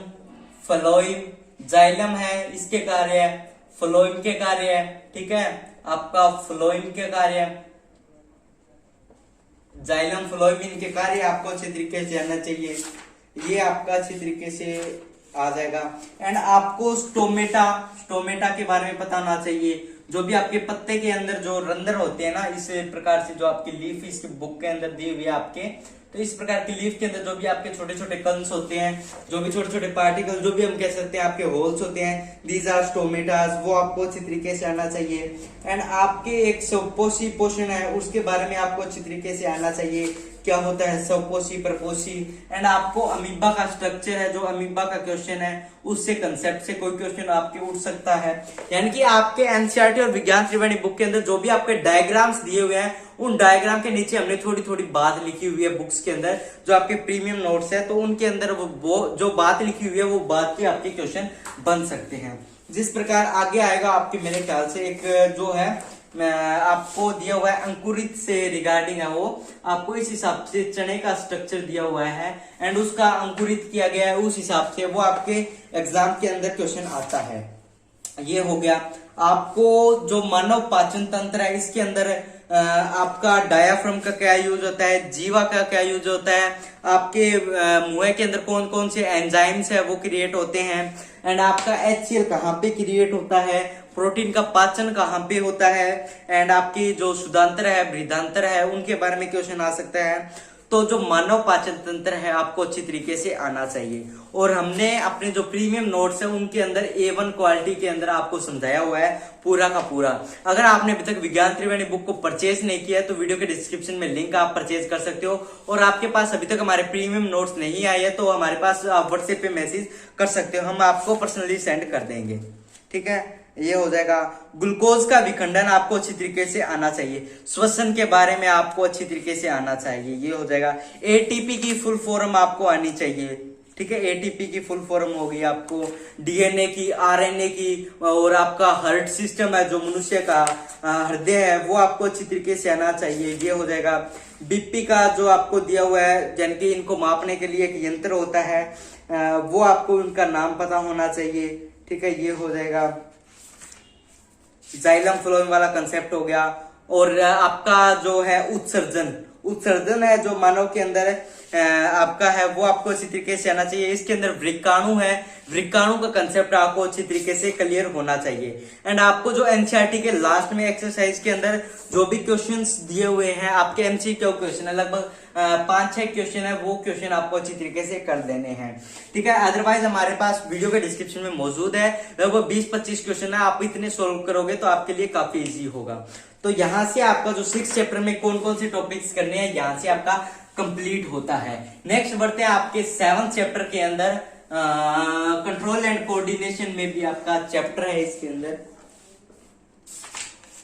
A: फ्लोएम। जाइलम है इसके कार्य है, फ्लोएम के कार्य है, ठीक है। आपका फ्लोएम के कार्य, जाइलम फ्लोएम इनके कार्य आपको अच्छे तरीके से आना चाहिए, ये आपका अच्छी तरीके से आ जाएगा। एंड आपको स्टोमेटा के बारे में पता होना चाहिए। जो भी आपके पत्ते के अंदर जो रंध्र होते हैं ना, इस प्रकार से जो आपकी लीफ इसके बुक के अंदर दी हुई है आपके, तो इस प्रकार की लीफ के अंदर जो भी आपके छोटे छोटे कंस होते हैं, जो भी छोटे छोटे पार्टिकल, जो भी हम कह सकते हैं आपके होल्स होते हैं, दीज आर स्टोमेटास, वो आपको अच्छी तरीके से आना चाहिए। एंड आपके एक सबपोषी पोषण है, उसके बारे में आपको अच्छी तरीके से आना चाहिए, क्या होता है सबपोषी परपोषी। एंड आपको अमीबा का स्ट्रक्चर है, जो अमीबा का क्वेश्चन है उससे कंसेप्ट से कोई क्वेश्चन आपके उठ सकता है। यानी कि आपके एनसीईआरटी और विज्ञान त्रिवेणी बुक के अंदर जो भी आपके डायग्राम्स दिए हुए हैं, उन डायग्राम के नीचे हमने थोड़ी थोड़ी बात लिखी हुई है बुक्स के अंदर, जो आपके प्रीमियम नोट्स है, तो उनके अंदर वो जो बात लिखी हुई है वो बात के आपके क्वेश्चन बन सकते हैं। जिस प्रकार आगे आएगा आपके मेरे ख्याल से एक जो है आपको दिया हुआ है अंकुरित से रिगार्डिंग है, वो आपको इस हिसाब से चने का स्ट्रक्चर दिया हुआ है एंड उसका अंकुरित किया गया है, उस हिसाब से वो आपके एग्जाम के अंदर क्वेश्चन आता है। ये हो गया। आपको जो मानव पाचन तंत्र है, इसके अंदर आपका डायाफ्राम का क्या यूज होता है, जीवा का क्या यूज होता है, आपके मुंह के अंदर कौन कौन से एंजाइम्स है वो क्रिएट होते हैं, एंड आपका HCl कहाँ पे क्रिएट होता है, प्रोटीन का पाचन कहाँ पे होता है, एंड आपकी जो शुद्धांतर है, बृहदांतर है, उनके बारे में क्वेश्चन आ सकता है। तो जो मानव पाचन तंत्र है आपको अच्छी तरीके से आना चाहिए। और हमने अपने जो प्रीमियम नोट्स है उनके अंदर A1 क्वालिटी के अंदर आपको समझाया हुआ है पूरा का पूरा। अगर आपने अभी तक विज्ञान त्रिवेणी बुक को परचेज नहीं किया है तो वीडियो के डिस्क्रिप्शन में लिंक आप परचेज कर सकते हो। और आपके पास अभी तक हमारे प्रीमियम नोट्स नहीं आए हैं तो हमारे पास आप व्हाट्सएप पे मैसेज कर सकते हो, हम आपको पर्सनली सेंड कर देंगे। ठीक है, ये हो जाएगा। ग्लूकोज का विखंडन आपको अच्छी तरीके से आना चाहिए, श्वसन के बारे में आपको अच्छी तरीके से आना चाहिए, ये हो जाएगा। एटीपी की फुल फॉर्म आपको आनी चाहिए। ठीक है, एटीपी की फुल फॉर्म होगी आपको, डीएनए की, आरएनए की, और आपका हार्ट सिस्टम है जो मनुष्य का हृदय है वो आपको अच्छी तरीके से आना चाहिए, ये हो जाएगा। बीपी का जो आपको दिया हुआ है, यानी कि इनको मापने के लिए एक यंत्र होता है, वो आपको उनका नाम पता होना चाहिए। ठीक है, ये हो जाएगा। जाइलम फ्लोएम वाला कंसेप्ट हो गया। और आपका जो है उत्सर्जन है जो मानव के अंदर आपका है वो आपको अच्छी तरीके से आना चाहिए। इसके अंदर वृक्काणु है, वृक्काणु का कंसेप्ट आपको अच्छी तरीके से क्लियर होना चाहिए। एंड आपको जो एनसीईआरटी के लास्ट में एक्सरसाइज के अंदर जो भी क्वेश्चंस दिए हुए हैं आपके MCQ क्वेश्चन है, लगभग 5-6 क्वेश्चन है, वो क्वेश्चन आपको अच्छी तरीके से कर देने हैं। ठीक है, अदरवाइज हमारे पास वीडियो के डिस्क्रिप्शन में मौजूद है, लगभग 20-25 क्वेश्चन है, आप इतने सोल्व करोगे तो आपके लिए काफी इजी होगा। तो यहाँ से आपका जो 6 चैप्टर में कौन कौन से टॉपिक्स करने हैं यहाँ से आपका कंप्लीट होता है। नेक्स्ट बढ़ते हैं आपके 7th चैप्टर के अंदर, कंट्रोल एंड कोऑर्डिनेशन में भी आपका चैप्टर है इसके अंदर,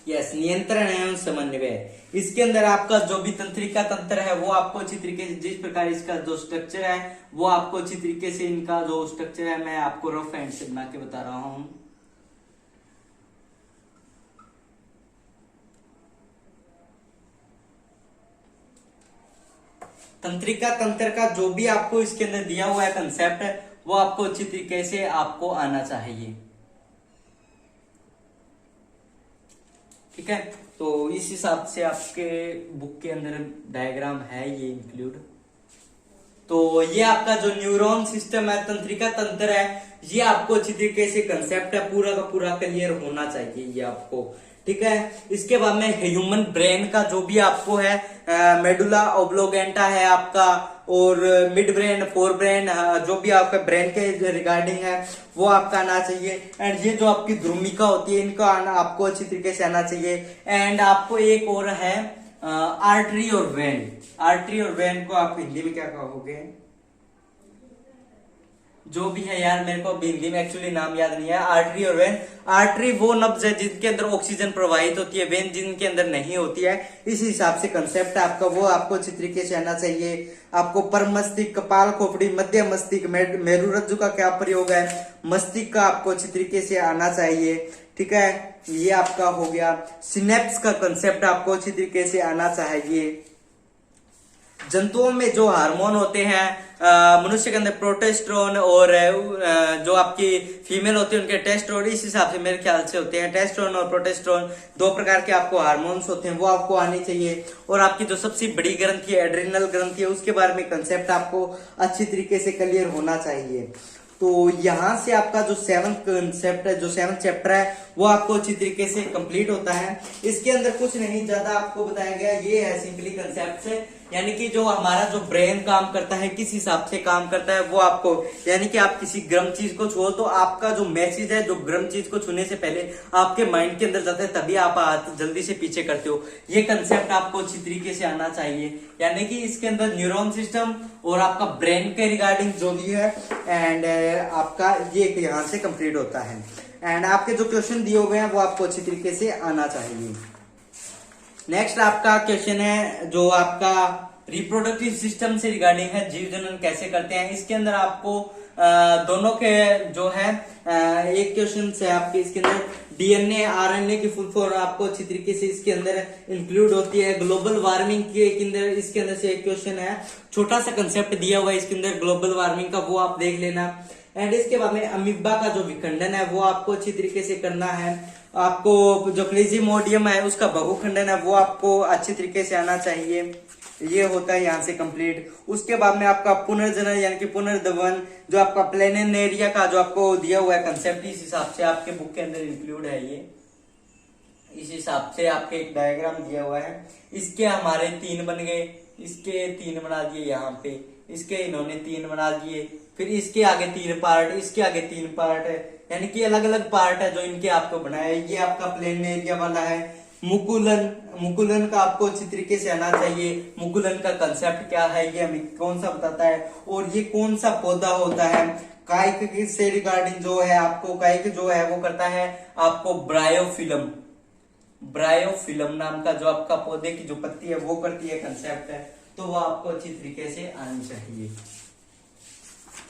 A: यस, नियंत्रण एवं समन्वय। इसके अंदर आपका जो भी तंत्रिका तंत्र है वो आपको अच्छी तरीके से, जिस प्रकार इसका जो स्ट्रक्चर है वो आपको अच्छी तरीके से, इनका जो स्ट्रक्चर है मैं आपको रफ हैंड से बना के बता रहा हूं। तंत्रिका तंत्र का जो भी आपको इसके अंदर दिया हुआ है कंसेप्ट है वो आपको अच्छी तरीके से आपको आना चाहिए। ठीक है, तो इस हिसाब से आपके बुक के अंदर डायग्राम है ये इंक्लूड। तो ये आपका जो न्यूरॉन सिस्टम है, तंत्रिका तंत्र है, ये आपको अच्छी तरीके से कंसेप्ट है पूरा का पूरा क्लियर होना चाहिए ये आपको। ठीक है, इसके बाद में ह्यूमन ब्रेन का जो भी आपको है, मेडुला ऑब्लोगेंटा है आपका, और मिड ब्रेन, फोर ब्रेन, जो भी आपका ब्रेन के रिगार्डिंग है वो आपका आना चाहिए। एंड ये जो आपकी ध्रुमिका होती है इनका आपको अच्छी तरीके से आना चाहिए। एंड आपको एक और है आर्टरी और वेन। आर्टरी और वेन को आप हिंदी में क्या कहोगे? जो भी है यार, मेरे को हिंदी में एक्चुअली नाम याद नहीं है। आर्टरी और वेन, आर्टरी वो नब्ज है जिनके अंदर ऑक्सीजन प्रवाहित होती है, वेन जिनके अंदर नहीं होती है। इस हिसाब से कंसेप्ट आपका वो आपको अच्छी तरीके से आना चाहिए। आपको पर मस्तिष्क, कपाल खोपड़ी, मध्य मस्तिष्क, मेरुरज्जु का क्या प्रयोग है, मस्तिष्क का आपको अच्छी तरीके से आना चाहिए। ठीक है, ये आपका हो गया। सिनेप्स का कंसेप्ट आपको अच्छी तरीके से आना चाहिए। जंतुओं में जो हार्मोन होते हैं, मनुष्य के अंदर प्रोटेस्टेरोन और जो आपकी फीमेल होती है उनके टेस्टोस्टेरोन, इस हिसाब से मेरे ख्याल से होते हैं। टेस्टोस्टेरोन और प्रोटेस्टेरोन 2 प्रकार के आपको हार्मोन्स होते हैं, वो आपको आने चाहिए। और आपकी जो सबसे बड़ी ग्रंथि है, एड्रिनल ग्रंथि है, उसके बारे में कंसेप्ट आपको अच्छी तरीके से क्लियर होना चाहिए। तो यहां से आपका जो 7th कंसेप्ट है, जो 7th चैप्टर है वो आपको अच्छी तरीके से कंप्लीट होता है। इसके अंदर कुछ नहीं ज्यादा आपको बताया गया, ये है सिंपली कंसेप्ट से, यानी कि जो हमारा जो ब्रेन काम करता है, किस हिसाब से काम करता है वो आपको, यानी कि आप किसी गर्म चीज को छुओ तो आपका जो मैसेज है, जो गर्म चीज को छूने से पहले आपके माइंड के अंदर जाता है, तभी आप हाथ जल्दी से पीछे करते हो। ये कंसेप्ट आपको अच्छी तरीके से आना चाहिए, यानी कि इसके अंदर न्यूरॉन सिस्टम और आपका ब्रेन के रिगार्डिंग जो भी है, एंड आपका ये यहाँ से कंप्लीट होता है। एंड आपके जो क्वेश्चन दिए हुए हैं वो आपको अच्छी तरीके से आना चाहिए। नेक्स्ट आपका क्वेश्चन है जो आपका रिप्रोडक्टिव सिस्टम से रिगार्डिंग है, जीव जनन कैसे करते हैं। इसके अंदर आपको दोनों के जो है एक क्वेश्चन से आपके इसके अंदर डीएनए आरएनए की फुल फॉर्म आपको अच्छी तरीके से इसके अंदर इंक्लूड होती है। ग्लोबल वार्मिंग के अंदर इसके अंदर से एक क्वेश्चन है, छोटा सा कंसेप्ट दिया हुआ है इसके अंदर ग्लोबल वार्मिंग का, वो आप देख लेना। एंड इसके बाद में अमीबा का जो विखंडन है वो आपको अच्छी तरीके से करना है। आपको जो प्लेजिमोडियम है उसका बहुखंडन है वो आपको अच्छी तरीके से आना चाहिए। ये होता है यहाँ से कंप्लीट। उसके बाद में आपका पुनर्जनन यानी कि पुनर्दवन, जो आपका प्लेनेरिया का जो आपको दिया हुआ है कंसेप्ट, इस हिसाब से आपके बुक के अंदर इंक्लूड है। ये इस हिसाब से आपके एक डायग्राम दिया हुआ है। इसके हमारे 3 बन गए, इसके 3 बना दिए, यहाँ पे इसके इन्होंने 3 बना दिए, फिर इसके आगे 3 पार्ट, इसके आगे 3 पार्ट है, यानी कि अलग अलग पार्ट है जो इनके आपको बनाया। ये आपका प्लेन एरिया वाला है। मुकुलन का आपको अच्छी तरीके से आना चाहिए। मुकुलन का कंसेप्ट क्या है, ये हमें कौन सा बताता है, और ये कौन सा पौधा होता है। काइक से रिगार्डिंग जो है आपको, काइक जो है वो करता है आपको ब्रायोफिलम नाम का जो आपका पौधे की जो पत्ती है वो करती है कंसेप्ट है, तो वो आपको अच्छी तरीके से आनी चाहिए।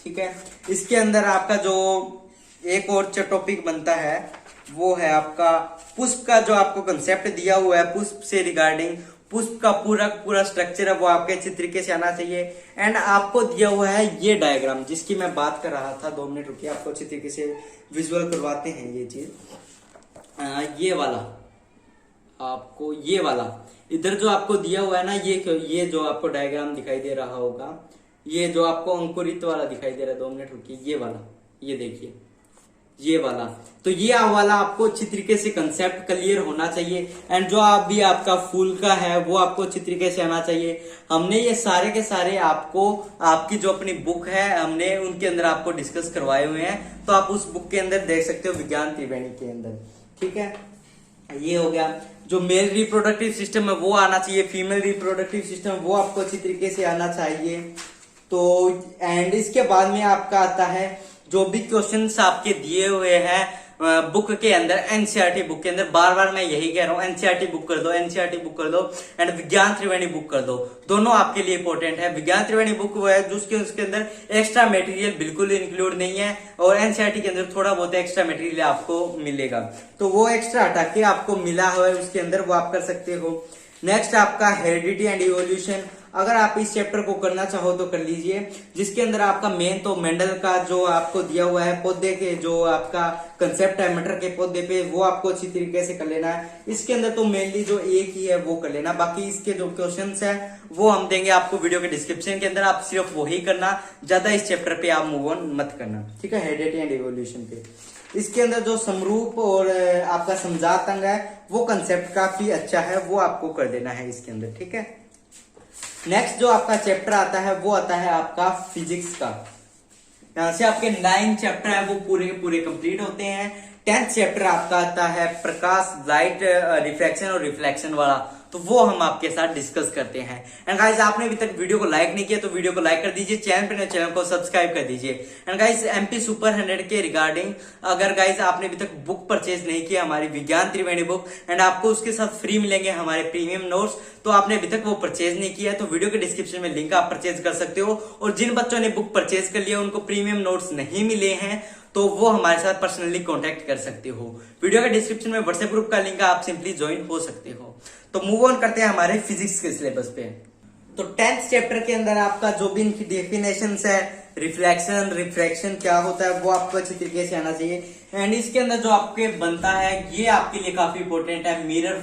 A: ठीक है। इसके अंदर आपका जो एक और टॉपिक बनता है वो है आपका पुष्प का जो आपको कंसेप्ट दिया हुआ है, पुष्प से रिगार्डिंग, पुष्प का पूरा स्ट्रक्चर है वो आपके अच्छी तरीके से आना चाहिए। एंड आपको दिया हुआ है ये डायग्राम जिसकी मैं बात कर रहा था। 2 मिनट रुकिए, आपको अच्छी तरीके से विजुअल करवाते हैं ये चीज। ये वाला आपको, ये वाला इधर जो आपको दिया हुआ है ना, ये जो आपको डायग्राम दिखाई दे रहा होगा, ये जो आपको अंकुरित वाला दिखाई दे रहा है, 2 मिनट रुकिए, ये वाला, ये देखिए ये वाला, तो ये वाला आपको अच्छी तरीके से कंसेप्ट क्लियर होना चाहिए। एंड जो आप भी आपका फूल का है वो आपको अच्छी तरीके से आना चाहिए। हमने ये सारे के सारे आपको, आपकी जो अपनी बुक है हमने उनके अंदर आपको डिस्कस करवाए हुए हैं, तो आप उस बुक के अंदर देख सकते हो, विज्ञान त्रिवेणी के अंदर। ठीक है, ये हो गया। जो मेल रिप्रोडक्टिव सिस्टम है वो आना चाहिए, फीमेल रिप्रोडक्टिव सिस्टम वो आपको अच्छी तरीके से आना चाहिए। तो एंड इसके बाद में आपका आता है जो भी क्वेश्चंस आपके दिए हुए हैं बुक के अंदर, एनसीईआरटी बुक के अंदर, बार बार मैं यही कह रहा हूँ, एनसीईआरटी बुक कर दो, एनसीईआरटी बुक कर दो एंड विज्ञान त्रिवेणी बुक कर दो, दोनों आपके लिए इंपॉर्टेंट है। विज्ञान त्रिवेणी बुक वो है जिसके उसके अंदर एक्स्ट्रा मटेरियल बिल्कुल इंक्लूड नहीं है, और एनसीईआरटी के अंदर थोड़ा बहुत एक्स्ट्रा मटेरियल आपको मिलेगा, तो वो एक्स्ट्रा हटा के आपको मिला हुआ है उसके अंदर वो आप कर सकते हो। नेक्स्ट आपका हेरिडिटी एंड इवोल्यूशन, अगर आप इस चैप्टर को करना चाहो तो कर लीजिए, जिसके अंदर आपका मेन तो मेंडल का जो आपको दिया हुआ है पौधे के जो आपका कंसेप्ट है मटर के पौधे पे, वो आपको अच्छी तरीके से कर लेना है। इसके अंदर तो मेनली जो एक ही है वो कर लेना, बाकी इसके जो क्वेश्चंस है वो हम देंगे आपको वीडियो के डिस्क्रिप्शन के अंदर, आप सिर्फ वही करना, ज्यादा इस चैप्टर पे आप मूव ऑन मत करना। ठीक है, हेरिडिटी एंड इवोल्यूशन पे इसके अंदर जो समरूप और आपका समजात अंग है वो कंसेप्ट काफी अच्छा है, वो आपको कर देना है इसके अंदर। ठीक है, नेक्स्ट जो आपका चैप्टर आता है वो आता है आपका फिजिक्स का। यहां से आपके 9 चैप्टर है वो पूरे के पूरे कंप्लीट होते हैं। 10th चैप्टर आपका आता है प्रकाश, लाइट, रिफ्रैक्शन और रिफ्लेक्शन वाला, तो वो हम आपके साथ डिस्कस करते हैं। एंड गाइस आपने अभी तक वीडियो को लाइक नहीं किया तो वीडियो को लाइक कर दीजिए, चैनल को सब्सक्राइब कर दीजिए। एंड गाइस एमपी सुपर 100 के रिगार्डिंग अगर गाइस आपने अभी तक बुक परचेज नहीं किया हमारी विज्ञान त्रिवेणी बुक, एंड आपको उसके साथ फ्री मिलेंगे हमारे प्रीमियम नोट्स, तो आपने अभी तक वो परचेज नहीं किया तो वीडियो के डिस्क्रिप्शन में लिंक आप परचेज कर सकते हो। और जिन बच्चों ने बुक परचेज कर लिया उनको प्रीमियम नोट्स नहीं मिले हैं तो वो हमारे साथ पर्सनली कांटेक्ट कर सकते हो। वीडियो के डिस्क्रिप्शन में व्हाट्सएप ग्रुप का लिंक है, आप सिंपली ज्वाइन हो सकते हो। तो मूव ऑन करते हैं हमारे फिजिक्स के सिलेबस पे। तो 10th चैप्टर के अंदर आपका जो भी इनकी डेफिनेशंस है, रिफ्लेक्शन, रिफ्रैक्शन क्या होता है वो आपको अच्छी तरीके से आना चाहिए। एंड इसके अंदर जो आपके बनता है ये आपके लिए काफी इंपॉर्टेंट है, मिरर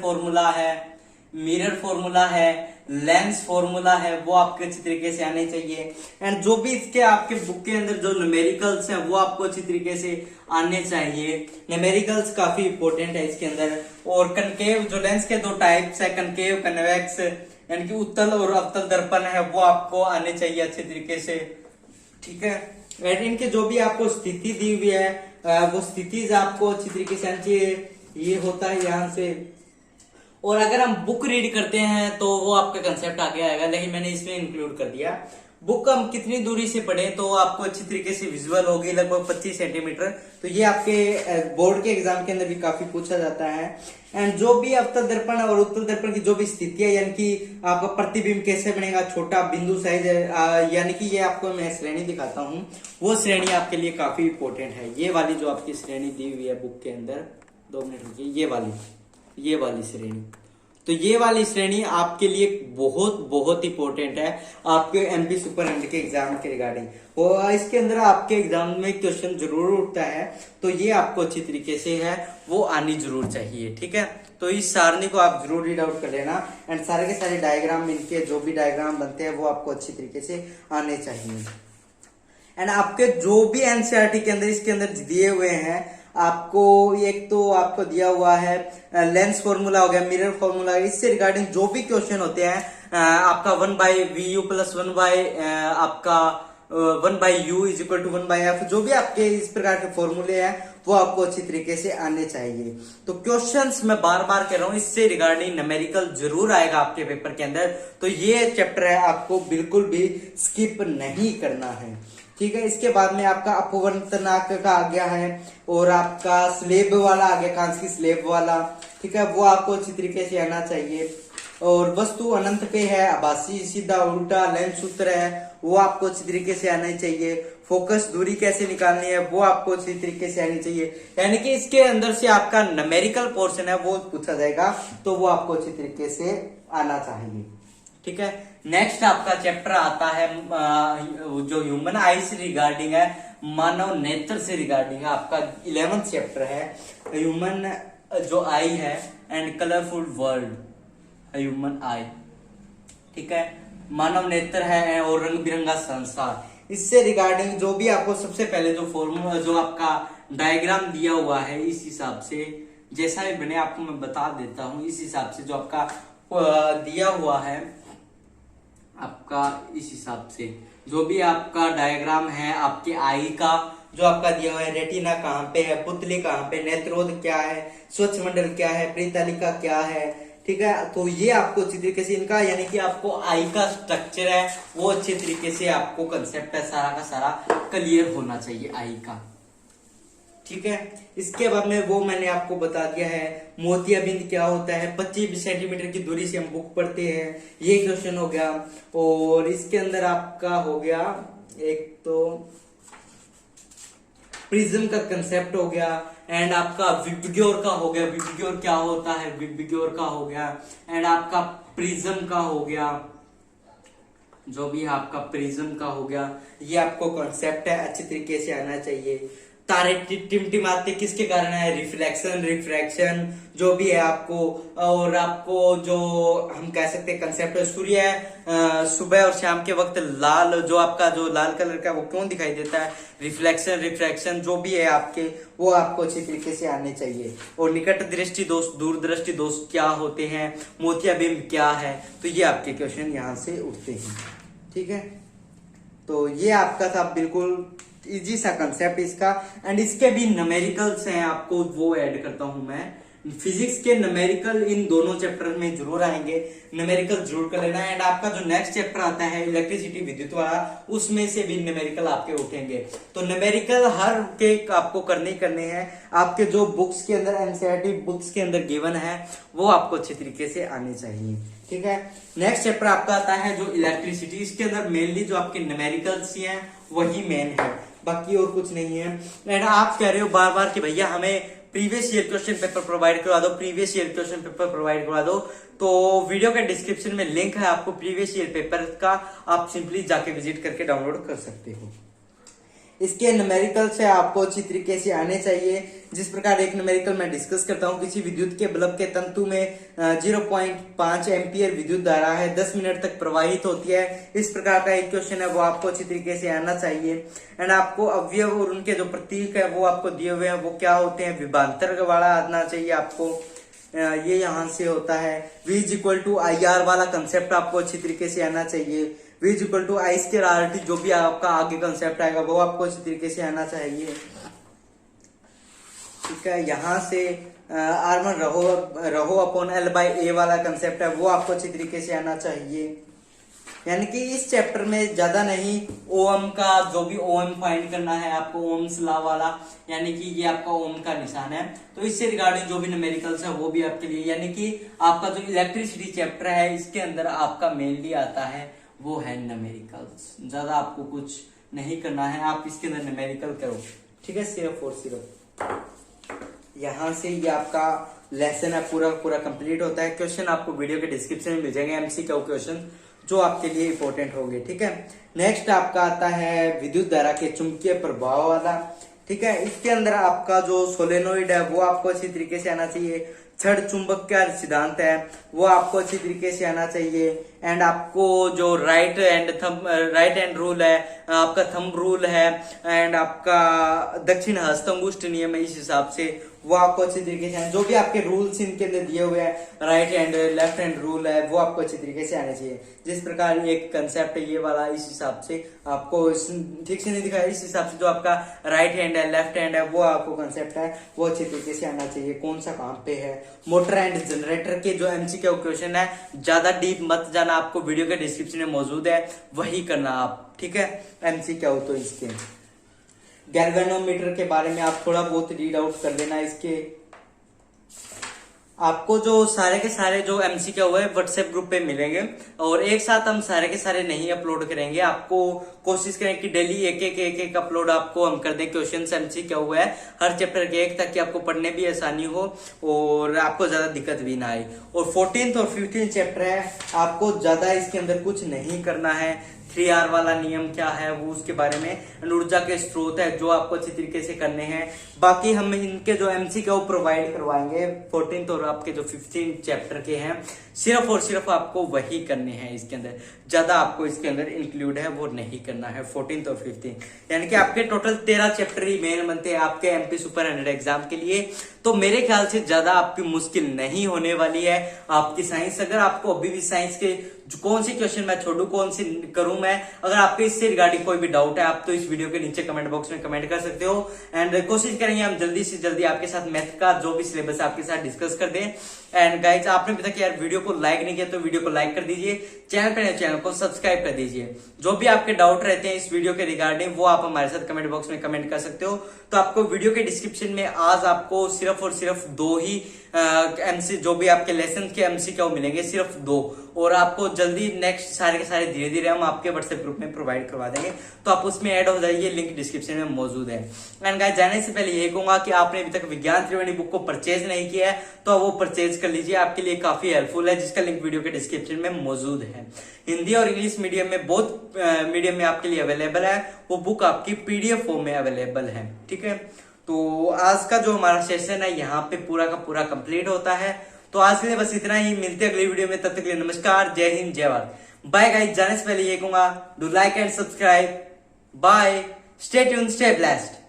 A: फॉर्मूला है, लेंस फॉर्मूला है, वो आपके अच्छी तरीके से आने चाहिए। एंड जो भी इसके आपके बुक के अंदर जो न्यूमेरिकल्स हैं वो आपको अच्छी तरीके से आने चाहिए। न्यूमेरिकल्स काफी इंपॉर्टेंट है इसके अंदर। और कनकेव जो लेंस के 2 टाइप्स है, कनकेव, कन्वेक्स, यानी कि उत्तल और अवतल दर्पण है, वो आपको आने चाहिए अच्छे तरीके से। ठीक है, एंड इनके जो भी आपको स्थिति दी हुई है वो स्थिति आपको अच्छी तरीके से आनी चाहिए। ये होता है यहाँ से, और अगर हम बुक रीड करते हैं तो वो आपका कंसेप्ट आगे आएगा, लेकिन मैंने इसमें इंक्लूड कर दिया। बुक हम कितनी दूरी से पढ़ें तो आपको अच्छी तरीके से विजुअल होगी, लगभग 25 सेंटीमीटर। तो ये आपके बोर्ड के एग्जाम के अंदर भी काफी पूछा जाता है। एंड जो भी अवतल दर्पण और उत्तल दर्पण की जो भी स्थिति है, यानी कि आपका प्रतिबिंब कैसे बनेगा, छोटा बिंदु साइज, यानी कि ये आपको मैं श्रेणी दिखाता हूँ, वो श्रेणी आपके लिए काफी इंपॉर्टेंट है। ये वाली जो आपकी श्रेणी दी हुई है बुक के अंदर, 2 मिनट रुकिए, ये वाली श्रेणी, तो ये वाली श्रेणी आपके लिए बहुत बहुत इंपॉर्टेंट है आपके एमपी सुपर हंड्रेड के एग्जाम के रिगार्डिंग। और इसके अंदर आपके एग्जाम में क्वेश्चन जरूर उठता है, तो ये आपको अच्छी तरीके से है वो आनी जरूर चाहिए। ठीक है, तो इस सारणी को आप जरूर रीड आउट कर लेना एंड सारे के सारे डायग्राम, इनके जो भी डायग्राम बनते हैं वो आपको अच्छी तरीके से आने चाहिए। एंड आपके जो भी एनसीईआरटी के अंदर इसके अंदर दिए हुए हैं, आपको एक तो आपको दिया हुआ है लेंस फॉर्मूला हो गया, मिरर फॉर्मूला, इससे रिगार्डिंग जो भी क्वेश्चन होते हैं आपका 1/VU प्लस 1/, आपका 1/U is equal to 1/F, जो भी आपके इस प्रकार के फॉर्मूले हैं वो आपको अच्छी तरीके से आने चाहिए। तो क्वेश्चंस मैं बार बार कह रहा हूं, इससे रिगार्डिंग न्यूमेरिकल जरूर आएगा आपके पेपर के अंदर, तो ये चैप्टर है आपको बिल्कुल भी स्किप नहीं करना है। ठीक है, इसके बाद में आपका अपवर्तनांक का आ गया है और आपका स्लेब वाला आ गया, कांच की स्लेब वाला। ठीक है, वो आपको अच्छी तरीके से आना चाहिए। और वस्तु अनंत पे है, आभासी, सीधा, उल्टा, लेंस सूत्र है, वो आपको अच्छी तरीके से आना चाहिए। फोकस दूरी कैसे निकालनी है वो आपको अच्छी तरीके से आनी चाहिए। यानी कि इसके अंदर से आपका न्यूमेरिकल पोर्शन है वो पूछा जाएगा, तो वो आपको अच्छी तरीके से आना चाहिए। ठीक है, नेक्स्ट आपका चैप्टर आता है जो ह्यूमन आई से रिगार्डिंग है, मानव नेत्र से रिगार्डिंग है, आपका 11th चैप्टर है ह्यूमन जो आई है एंड कलरफुल वर्ल्ड, ह्यूमन आई। ठीक है, मानव नेत्र है और रंग बिरंगा संसार, इससे रिगार्डिंग जो भी आपको सबसे पहले जो फॉर्मूला, जो आपका डायग्राम दिया हुआ है, इस हिसाब से जैसा भी बने आपको मैं बता देता हूं। इस हिसाब से जो आपका दिया हुआ है, आपका इस हिसाब से जो भी आपका डायग्राम है आपके आई का, जो आपका दिया हुआ है, रेटिना कहाँ पे है, पुतली कहाँ पे, नेत्रोद क्या है, स्वच्छ मंडल क्या है, प्रीतालिका क्या है। ठीक है, तो ये आपको अच्छी तरीके से इनका, यानी कि आपको आई का स्ट्रक्चर है वो अच्छे तरीके से आपको कंसेप्ट है सारा का सारा क्लियर होना चाहिए आई का। ठीक है, इसके बाद में वो मैंने आपको बता दिया है मोतियाबिंद क्या होता है, 25 सेंटीमीटर की दूरी से हम बुक पढ़ते हैं, ये क्वेश्चन हो गया। और इसके अंदर आपका हो गया एक तो प्रिज्म का कंसेप्ट हो गया एंड आपका विबग्योर का हो गया, विबग्योर क्या होता है, विबग्योर का हो गया एंड आपका प्रिज्म का हो गया, जो भी आपका प्रिज्म का हो गया, ये आपको कॉन्सेप्ट है अच्छी तरीके से आना चाहिए। तारे टिमटिमाते किसके कारण है, रिफ्लेक्शन, रिफ्रैक्शन, जो भी है आपको। और आपको जो हम कह सकते हैं कंसेप्ट है, सूर्य सुबह और शाम के वक्त लाल, जो आपका जो लाल कलर का वो क्यों दिखाई देता है, रिफ्लेक्शन, रिफ्रैक्शन, जो भी है आपके वो आपको अच्छी तरीके से आने चाहिए। और निकट दृष्टि दोष, दूर दृष्टि दोष क्या होते हैं, मोतियाबिंब क्या है, तो ये आपके क्वेश्चन यहाँ से उठते हैं। ठीक है, तो ये आपका था बिल्कुल इजी सा कंसेप्ट इसका। एंड इसके भी न्यूमेरिकल्स हैं, आपको वो ऐड करता हूं मैं। फिजिक्स के न्यूमेरिकल इन दोनों चैप्टर में जरूर आएंगे, न्यूमेरिकल जरूर कर लेना। एंड आपका जो नेक्स्ट चैप्टर आता है इलेक्ट्रिसिटी, विद्युत वाला, उसमें से भी न्यूमेरिकल आपके उठेंगे। तो न्यूमेरिकल हर के आपको करने हैं। आपके जो बुक्स के अंदर एनसीईआरटी बुक्स के अंदर गिवन है वो आपको अच्छे तरीके से आने चाहिए। ठीक है, नेक्स्ट चैप्टर आपका आता है जो इलेक्ट्रिसिटी, इसके अंदर मेनली जो आपके न्यूमेरिकल्स हैं वही मेन है, बाकी और कुछ नहीं है। एंड आप कह रहे हो बार बार कि भैया हमें previous year question paper provide करवा दो, previous year question paper provide करवा दो, तो वीडियो के डिस्क्रिप्शन में लिंक है आपको प्रीवियस ईयर पेपर का, आप सिंपली जाके विजिट करके डाउनलोड कर सकते हो। इसके न्यूमेरिकल से आपको अच्छी तरीके से आने चाहिए। जिस प्रकार एक न्यूमेरिकल मैं डिस्कस करता हूं, किसी विद्युत के बल्ब के तंतु में 0.5 एम्पियर विद्युत धारा है, 10 मिनट तक प्रवाहित होती है, इस प्रकार का एक क्वेश्चन है वो आपको अच्छी तरीके से आना चाहिए। एंड आपको अवयव और उनके जो प्रतीक है वो आपको दिए हुए हैं, वो क्या होते हैं, विभांतर वाला आना चाहिए आपको, ये यहां से होता है। V = IR वाला कंसेप्ट आपको अच्छी तरीके से आना चाहिए। V = I स्क्वायर RT, जो भी आपका आगे कंसेप्ट आएगा वो आपको अच्छी तरीके से आना चाहिए। ठीक है, यहाँ से R1 रहो अपॉन L/A वाला कंसेप्ट है वो आपको अच्छी तरीके से आना चाहिए। यानी कि इस चैप्टर में ज्यादा नहीं, ओम का जो भी ओम फाइंड करना है आपको, ओम्स लॉ वाला, यानी कि ये आपका ओम का निशान है, तो इससे रिगार्डिंग जो भी न्यूमेरिकल्स है वो भी आपके लिए, यानी कि आपका जो इलेक्ट्रिसिटी चैप्टर है इसके अंदर आपका मेनली आता है वो है न्यूमेरिकल्स। ज्यादा आपको कुछ नहीं करना है, आप इसके अंदर न्यूमेरिकल करो। ठीक है, सिर्फ और सिर्फ यहाँ से ये आपका लेसन है पूरा पूरा कंप्लीट होता है। क्वेश्चन आपको वीडियो के डिस्क्रिप्शन में मिल जाएंगे, एमसीक्यू क्वेश्चन जो आपके लिए इंपॉर्टेंट होंगे। ठीक है, नेक्स्ट आपका आता है विद्युत धारा के चुंबकीय प्रभाव वाला। ठीक है, इसके अंदर आपका जो सोलेनोइड है वो आपको अच्छी तरीके से आना चाहिए। छड़ चुंबक का सिद्धांत है वो आपको अच्छी तरीके से आना चाहिए। एंड आपको जो राइट हैंड रूल है, आपका थंब रूल है, एंड आपका दक्षिण हस्तंगुष्ठ नियम है, इस हिसाब से वो आपको अच्छी तरीके से, जो भी आपके रूल्स इनके अंदर दिए हुए हैं, right hand left hand rule है, वो आपको अच्छी तरीके से आने चाहिए। जिस प्रकार एक कंसेप्ट है ये वाला, इस हिसाब से आपको ठीक से नहीं दिखा, इस हिसाब से जो आपका राइट हैंड है लेफ्ट हैंड है वो आपको कंसेप्ट है वो अच्छी तरीके से आना चाहिए। कौन सा काम पे है, मोटर एंड जनरेटर के जो एमसीक्यू क्वेश्चन है, ज्यादा डीप मत जाना, आपको वीडियो के डिस्क्रिप्शन में मौजूद है, वही करना आप। ठीक है, एमसीक्यू तो इसके गैल्वेनोमीटर के बारे में आप थोड़ा बहुत रीड आउट कर लेना। इसके आपको जो सारे के सारे जो एमसीक्यू है व्हाट्सएप ग्रुप पे मिलेंगे, और एक साथ हम सारे के सारे नहीं अपलोड करेंगे। आपको कोशिश करें कि डेली एक अपलोड आपको हम कर दें। क्वेश्चन एमसीक्यू है हर चैप्टर के एक, ताकि आपको पढ़ने भी आसानी हो और आपको ज्यादा दिक्कत भी ना आए। और 14th और 15th चैप्टर है, आपको ज्यादा इसके अंदर कुछ नहीं करना है। 3R वाला नियम क्या है वो उसके बारे में, ऊर्जा के स्रोत है जो आपको अच्छी तरीके से करने हैं। बाकी हम इनके जो एमसीक्यू प्रोवाइड करवाएंगे 14th और आपके जो 15th चैप्टर के हैं, सिर्फ और सिर्फ आपको वही करने हैं। इसके अंदर ज्यादा आपको इसके अंदर इंक्लूड है वो नहीं करना है 14th और 15th, यानी कि आपके टोटल 13 चैप्टर ही मेन बनते हैं आपके एमपी सुपर 100 एग्जाम के लिए। तो मेरे ख्याल से ज्यादा आपकी मुश्किल नहीं होने वाली है आपकी साइंस। अगर आपको अभी भी साइंस के कौन सी क्वेश्चन मैं छोड़ू, कौन सी करूं मैं, अगर आपके इससे रिगार्डिंग कोई भी डाउट है आप तो इस वीडियो के नीचे कमेंट बॉक्स में कमेंट कर सकते हो। एंड कोशिश करेंगे हम जल्दी से जल्दी आपके साथ मैथ का जो भी सिलेबस है आपके साथ डिस्कस कर दें। एंड गाइज, आपने अभी तक यार वीडियो को लाइक नहीं किया तो वीडियो को लाइक कर दीजिए, चैनल को सब्सक्राइब कर दीजिए। जो भी आपके डाउट रहते हैं इस वीडियो के रिगार्डिंग वो आप हमारे साथ कमेंट बॉक्स में कमेंट कर सकते हो। तो आपको वीडियो के डिस्क्रिप्शन में आज आपको सिर्फ और सिर्फ 2 ही एमसी जो भी आपके लेसन के एमसीक्यू मिलेंगे, सिर्फ 2, और आपको जल्दी नेक्स्ट सारे के सारे धीरे धीरे हम आपके व्हाट्सएप ग्रुप में प्रोवाइड करवा देंगे, तो आप उसमें ऐड हो जाइए, लिंक डिस्क्रिप्शन में मौजूद है। एंड गाइस, जाने से पहले यही कहूंगा कि आपने अभी तक विज्ञान त्रिवेणी बुक को परचेज नहीं किया है तो वो परचेज कर लीजिए, आपके लिए काफी हेल्पफुल है, जिसका लिंक वीडियो के डिस्क्रिप्शन में मौजूद है। हिंदी और इंग्लिश मीडियम में बोथ मीडियम में आपके लिए अवेलेबल है, वो बुक आपकी पीडीएफ फॉर्म में अवेलेबल है। ठीक है, तो आज का जो हमारा सेशन है यहाँ पे पूरा का पूरा कंप्लीट होता है। तो आज के लिए बस इतना ही, मिलते हैं अगली वीडियो में, तब तक के लिए नमस्कार, जय हिंद, जय भारत, बाय गाइस। जाने से पहले ये कहूंगा, do like and subscribe, bye, stay tuned, stay blessed.